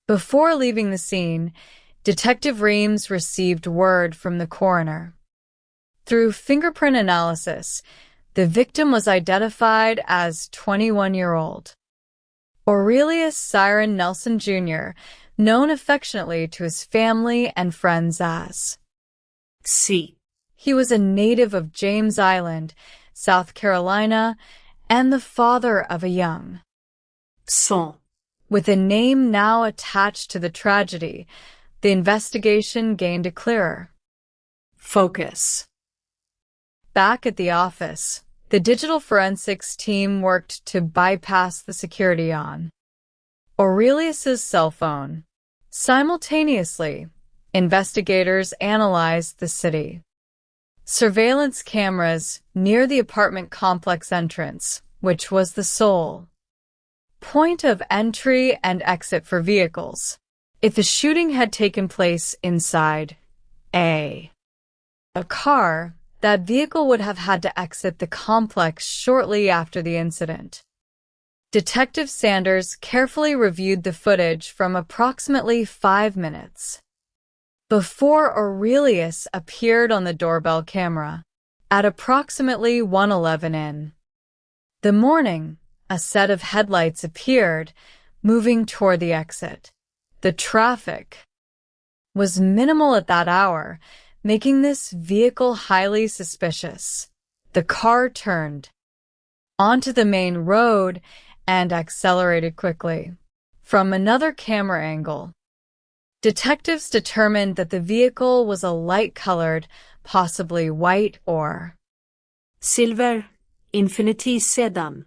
Before leaving the scene, Detective Reams received word from the coroner. Through fingerprint analysis, the victim was identified as 21-year-old Aurelius Siren Nelson Jr., known affectionately to his family and friends as C. He was a native of James Island, South Carolina, and the father of a young son. With a name now attached to the tragedy, the investigation gained a clearer focus. Back at the office, the digital forensics team worked to bypass the security on Aurelius's cell phone. Simultaneously, investigators analyzed the city surveillance cameras near the apartment complex entrance, which was the sole point of entry and exit for vehicles. If the shooting had taken place inside a car, that vehicle would have had to exit the complex shortly after the incident. Detective Sanders carefully reviewed the footage from approximately 5 minutes before Aurelius appeared on the doorbell camera at approximately 1:11 in the morning. A set of headlights appeared, moving toward the exit. The traffic was minimal at that hour, making this vehicle highly suspicious. The car turned onto the main road and accelerated quickly. From another camera angle, detectives determined that the vehicle was a light-colored, possibly white or silver, Infiniti sedan.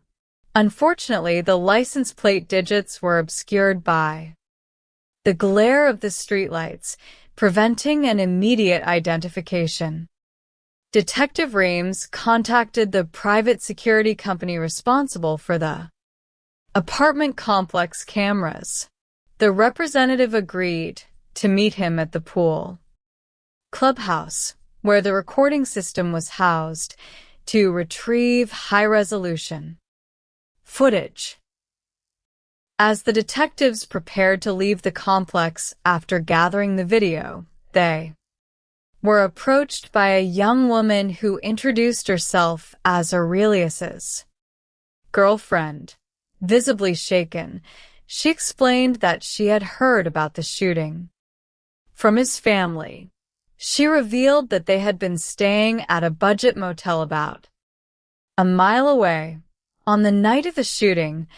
Unfortunately, the license plate digits were obscured by the glare of the streetlights, preventing an immediate identification. Detective Reams contacted the private security company responsible for the apartment complex cameras. The representative agreed to meet him at the pool clubhouse, where the recording system was housed, to retrieve high-resolution footage. As the detectives prepared to leave the complex after gathering the video, they were approached by a young woman who introduced herself as Aurelius's girlfriend. Visibly shaken, she explained that she had heard about the shooting from his family. She revealed that they had been staying at a budget motel about a mile away. On the night of the shooting,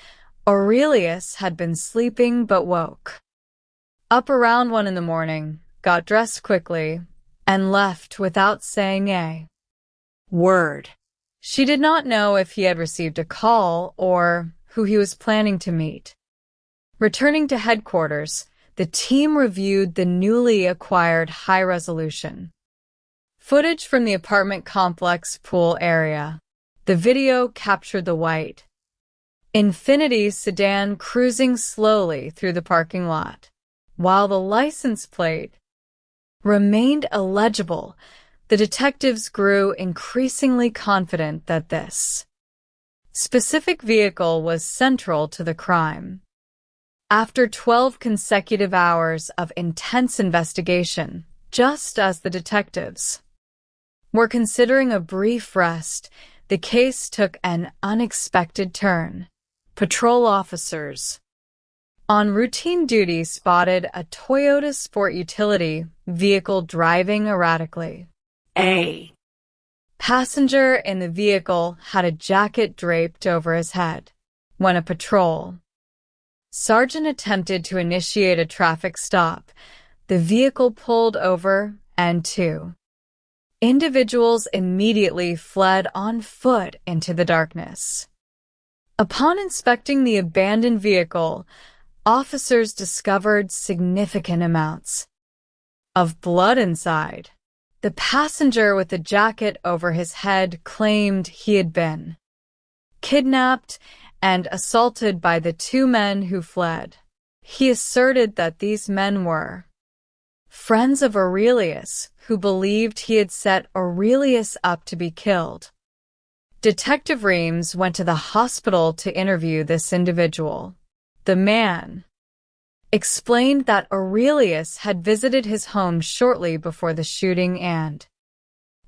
Aurelius had been sleeping but woke up around 1 a.m, got dressed quickly, and left without saying a word. She did not know if he had received a call or who he was planning to meet. Returning to headquarters, the team reviewed the newly acquired high-resolution footage from the apartment complex pool area. The video captured the white Infiniti sedan cruising slowly through the parking lot. While the license plate remained illegible, the detectives grew increasingly confident that this specific vehicle was central to the crime. After 12 consecutive hours of intense investigation, just as the detectives were considering a brief rest, the case took an unexpected turn. Patrol officers on routine duty spotted a Toyota Sport utility vehicle driving erratically. A passenger in the vehicle had a jacket draped over his head. When a patrol sergeant attempted to initiate a traffic stop, the vehicle pulled over and 2 individuals immediately fled on foot into the darkness. Upon inspecting the abandoned vehicle, officers discovered significant amounts of blood inside. The passenger with the jacket over his head claimed he had been kidnapped and assaulted by the 2 men who fled. He asserted that these men were friends of Aurelius, who believed he had set Aurelius up to be killed. Detective Reams went to the hospital to interview this individual. The man explained that Aurelius had visited his home shortly before the shooting and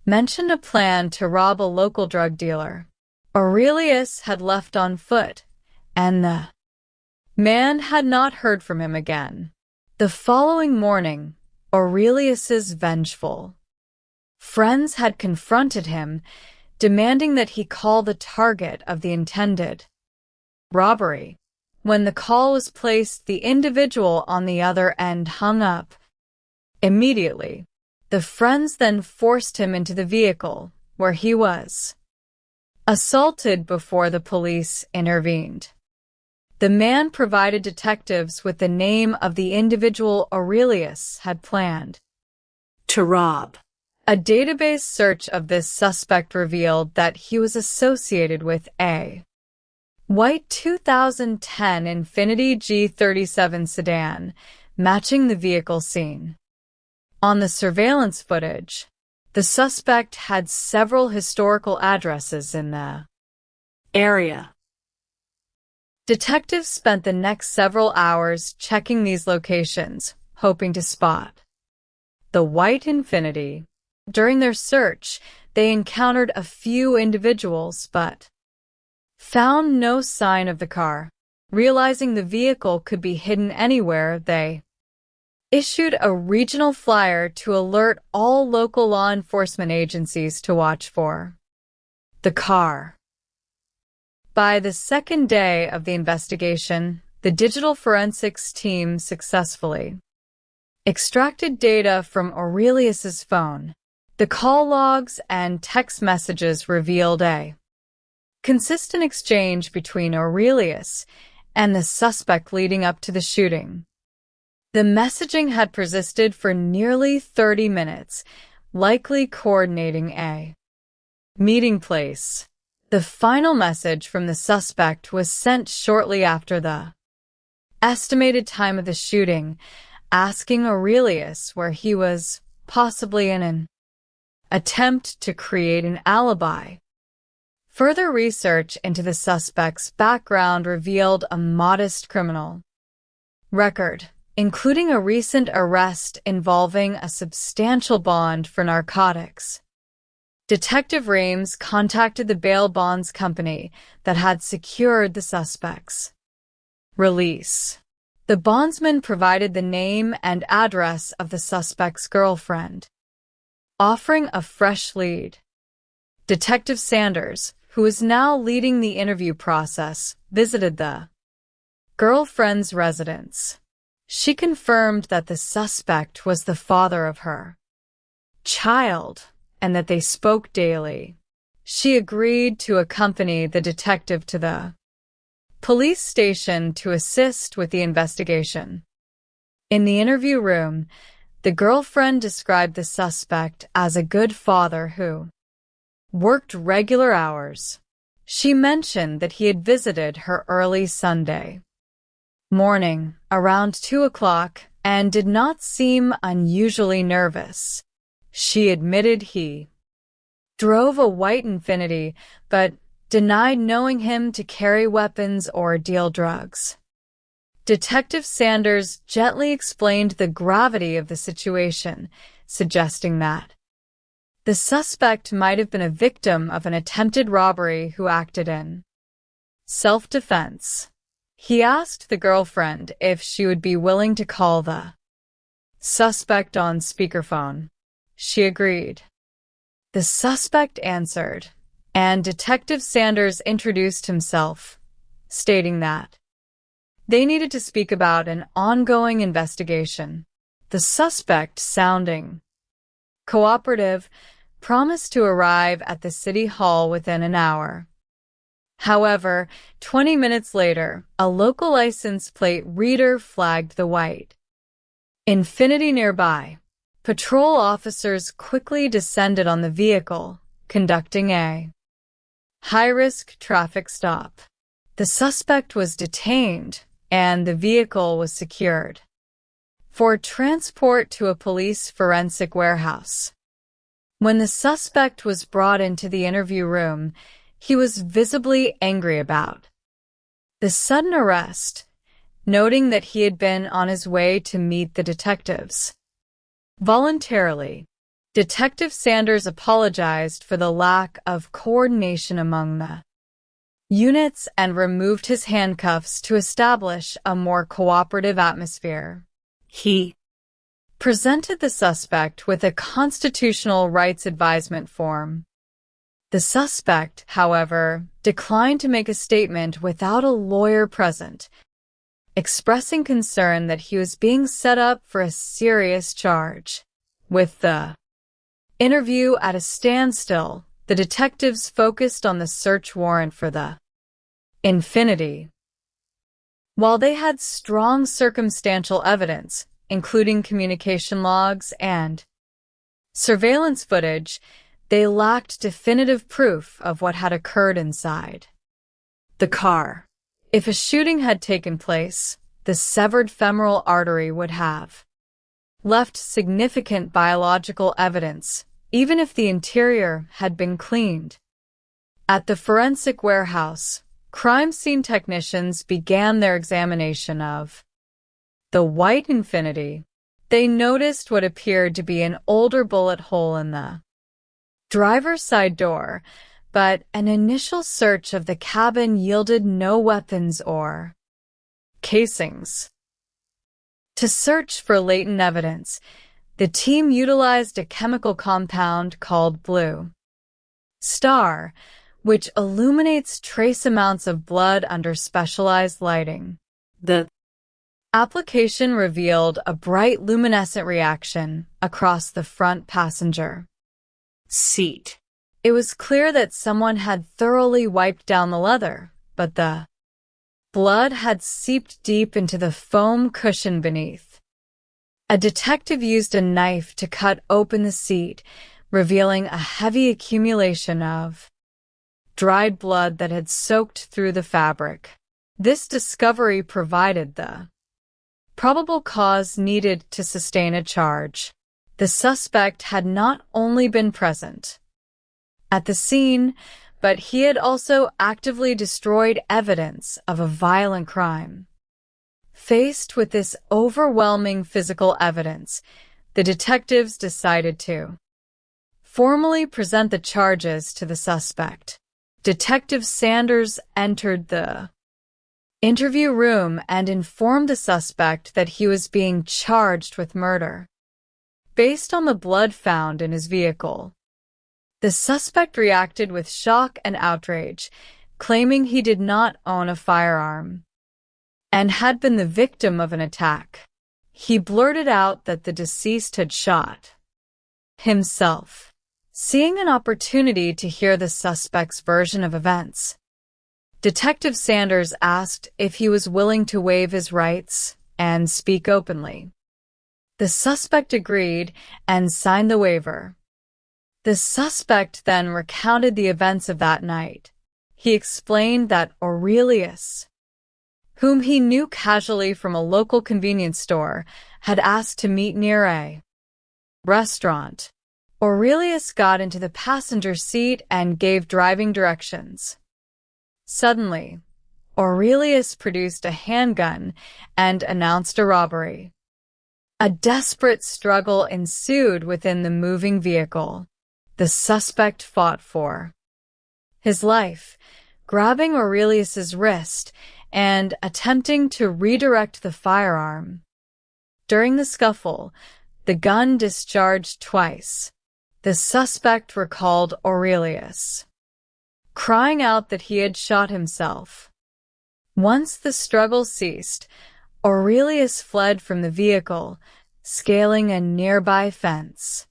mentioned a plan to rob a local drug dealer. Aurelius had left on foot, and the man had not heard from him again. The following morning, Aurelius's vengeful friends had confronted him, demanding that he call the target of the intended robbery. When the call was placed, the individual on the other end hung up immediately. The friends then forced him into the vehicle, where he was assaulted before the police intervened. The man provided detectives with the name of the individual Aurelius had planned to rob. A database search of this suspect revealed that he was associated with a white 2010 Infiniti G37 sedan, matching the vehicle seen on the surveillance footage. The suspect had several historical addresses in the area. Detectives spent the next several hours checking these locations, hoping to spot the white Infiniti. During their search, they encountered a few individuals, but found no sign of the car. Realizing the vehicle could be hidden anywhere, they issued a regional flyer to alert all local law enforcement agencies to watch for the car. By the second day of the investigation, the digital forensics team successfully extracted data from Aurelius's phone. The call logs and text messages revealed a consistent exchange between Aurelius and the suspect leading up to the shooting. The messaging had persisted for nearly 30 minutes, likely coordinating a meeting place. The final message from the suspect was sent shortly after the estimated time of the shooting, asking Aurelius where he was, possibly in an attempt to create an alibi. Further research into the suspect's background revealed a modest criminal record, including a recent arrest involving a substantial bond for narcotics. Detective Rames contacted the bail bonds company that had secured the suspect's release. The bondsman provided the name and address of the suspect's girlfriend, offering a fresh lead. Detective Sanders, who is now leading the interview process, visited the girlfriend's residence. She confirmed that the suspect was the father of her child and that they spoke daily. She agreed to accompany the detective to the police station to assist with the investigation. In the interview room, the girlfriend described the suspect as a good father who worked regular hours. She mentioned that he had visited her early Sunday morning, around 2 o'clock, and did not seem unusually nervous. She admitted he drove a white Infiniti, but denied knowing him to carry weapons or deal drugs. Detective Sanders gently explained the gravity of the situation, suggesting that the suspect might have been a victim of an attempted robbery who acted in self-defense. He asked the girlfriend if she would be willing to call the suspect on speakerphone. She agreed. The suspect answered, and Detective Sanders introduced himself, stating that they needed to speak about an ongoing investigation. The suspect, sounding cooperative, promised to arrive at the city hall within an hour. However, 20 minutes later, a local license plate reader flagged the white Infiniti nearby. Patrol officers quickly descended on the vehicle, conducting a high-risk traffic stop. The suspect was detained, and the vehicle was secured for transport to a police forensic warehouse. When the suspect was brought into the interview room, he was visibly angry about the sudden arrest, noting that he had been on his way to meet the detectives. Voluntarily, Detective Sanders apologized for the lack of coordination among the units and removed his handcuffs to establish a more cooperative atmosphere. He presented the suspect with a constitutional rights advisement form. The suspect, however, declined to make a statement without a lawyer present, expressing concern that he was being set up for a serious charge. With the interview at a standstill, the detectives focused on the search warrant for the Infiniti. While they had strong circumstantial evidence, including communication logs and surveillance footage, they lacked definitive proof of what had occurred inside the car. If a shooting had taken place, the severed femoral artery would have left significant biological evidence, even if the interior had been cleaned. At the forensic warehouse, crime scene technicians began their examination of the white Infiniti. They noticed what appeared to be an older bullet hole in the driver's side door, but an initial search of the cabin yielded no weapons or casings. To search for latent evidence, the team utilized a chemical compound called Blue Star, which illuminates trace amounts of blood under specialized lighting. The application revealed a bright luminescent reaction across the front passenger seat. It was clear that someone had thoroughly wiped down the leather, but the blood had seeped deep into the foam cushion beneath. A detective used a knife to cut open the seat, revealing a heavy accumulation of dried blood that had soaked through the fabric. This discovery provided the probable cause needed to sustain a charge. The suspect had not only been present at the scene, but he had also actively destroyed evidence of a violent crime. Faced with this overwhelming physical evidence, the detectives decided to formally present the charges to the suspect. Detective Sanders entered the interview room and informed the suspect that he was being charged with murder. Based on the blood found in his vehicle, the suspect reacted with shock and outrage, claiming he did not own a firearm and had been the victim of an attack. He blurted out that the deceased had shot himself. Seeing an opportunity to hear the suspect's version of events, Detective Sanders asked if he was willing to waive his rights and speak openly. The suspect agreed and signed the waiver. The suspect then recounted the events of that night. He explained that Aurelius, whom he knew casually from a local convenience store, had asked to meet near a restaurant. Aurelius got into the passenger seat and gave driving directions. Suddenly, Aurelius produced a handgun and announced a robbery. A desperate struggle ensued within the moving vehicle. The suspect fought for his life, grabbing Aurelius's wrist and attempting to redirect the firearm. During the scuffle, the gun discharged twice. The suspect recalled Aurelius, crying out that he had shot himself. Once the struggle ceased, Aurelius fled from the vehicle, scaling a nearby fence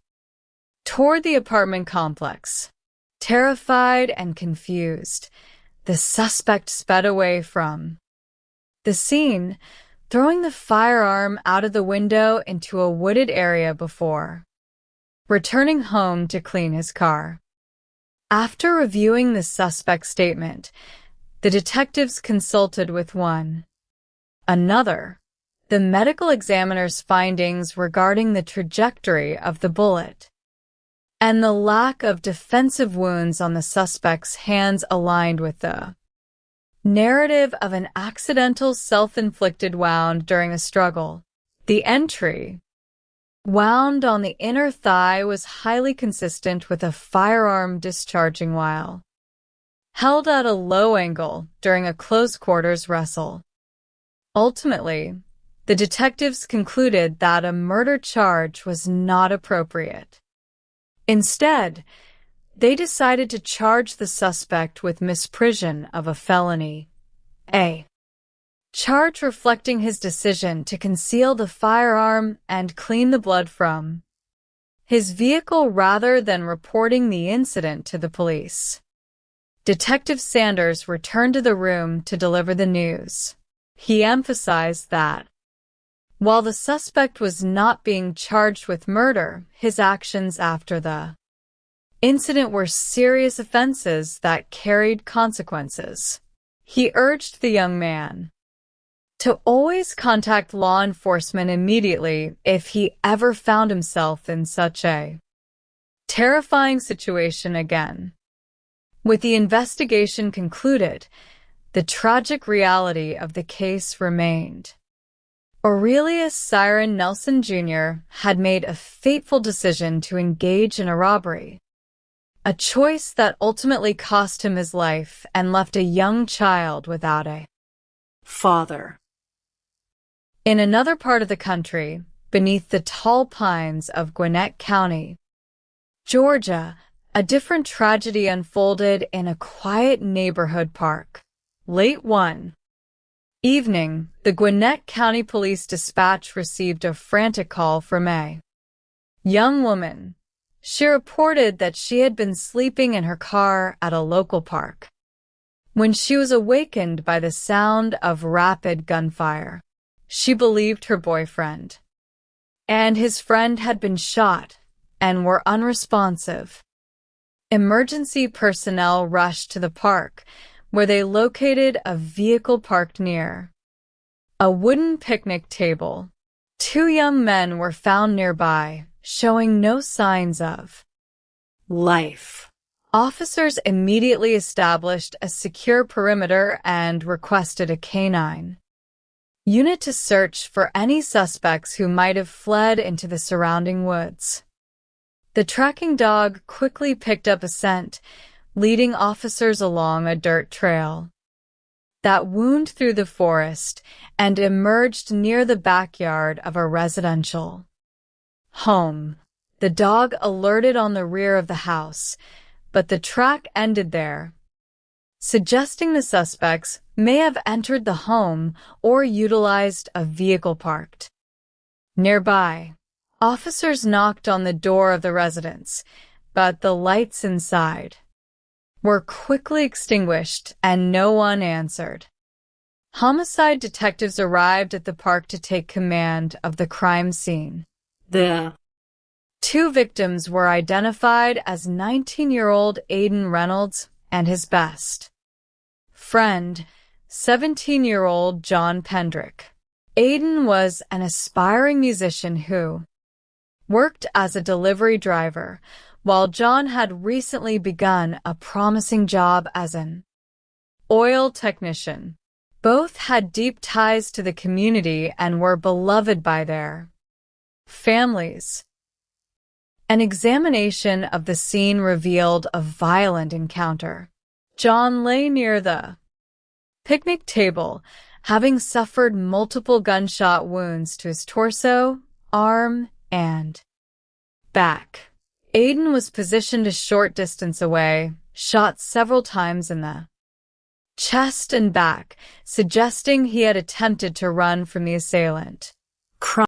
toward the apartment complex. Terrified and confused, the suspect sped away from the scene, throwing the firearm out of the window into a wooded area before returning home to clean his car. After reviewing the suspect's statement, the detectives consulted with one another the medical examiner's findings regarding the trajectory of the bullet and the lack of defensive wounds on the suspect's hands aligned with the narrative of an accidental self-inflicted wound during a struggle. The entry, wound on the inner thigh, was highly consistent with a firearm discharging while held at a low angle during a close-quarters wrestle. Ultimately, the detectives concluded that a murder charge was not appropriate. Instead, they decided to charge the suspect with misprision of a felony, a charge reflecting his decision to conceal the firearm and clean the blood from his vehicle rather than reporting the incident to the police. Detective Sanders returned to the room to deliver the news. He emphasized that while the suspect was not being charged with murder, his actions after the incident were serious offenses that carried consequences. He urged the young man to always contact law enforcement immediately if he ever found himself in such a terrifying situation again. With the investigation concluded, the tragic reality of the case remained. Aurelius Cyron Nelson Jr. had made a fateful decision to engage in a robbery, a choice that ultimately cost him his life and left a young child without a father. In another part of the country, beneath the tall pines of Gwinnett County, Georgia, a different tragedy unfolded in a quiet neighborhood park. Late one evening, the Gwinnett County Police Dispatch received a frantic call from a young woman. She reported that she had been sleeping in her car at a local park when she was awakened by the sound of rapid gunfire. She believed her boyfriend and his friend had been shot and were unresponsive. Emergency personnel rushed to the park, where they located a vehicle parked near a wooden picnic table. 2 young men were found nearby, showing no signs of life. Officers immediately established a secure perimeter and requested a canine unit to search for any suspects who might have fled into the surrounding woods. The tracking dog quickly picked up a scent, leading officers along a dirt trail that wound through the forest and emerged near the backyard of a residential home. The dog alerted on the rear of the house, but the track ended there, suggesting the suspects may have entered the home or utilized a vehicle parked nearby. Officers knocked on the door of the residence, but the lights inside were quickly extinguished and no one answered. Homicide detectives arrived at the park to take command of the crime scene. The 2 victims were identified as 19-year-old Aiden Reynolds and his best friend, 17-year-old John Pendrick. Aiden was an aspiring musician who worked as a delivery driver, while John had recently begun a promising job as an oil technician. Both had deep ties to the community and were beloved by their families. An examination of the scene revealed a violent encounter. John lay near the picnic table, having suffered multiple gunshot wounds to his torso, arm, and back. Aiden was positioned a short distance away, shot several times in the chest and back, suggesting he had attempted to run from the assailant.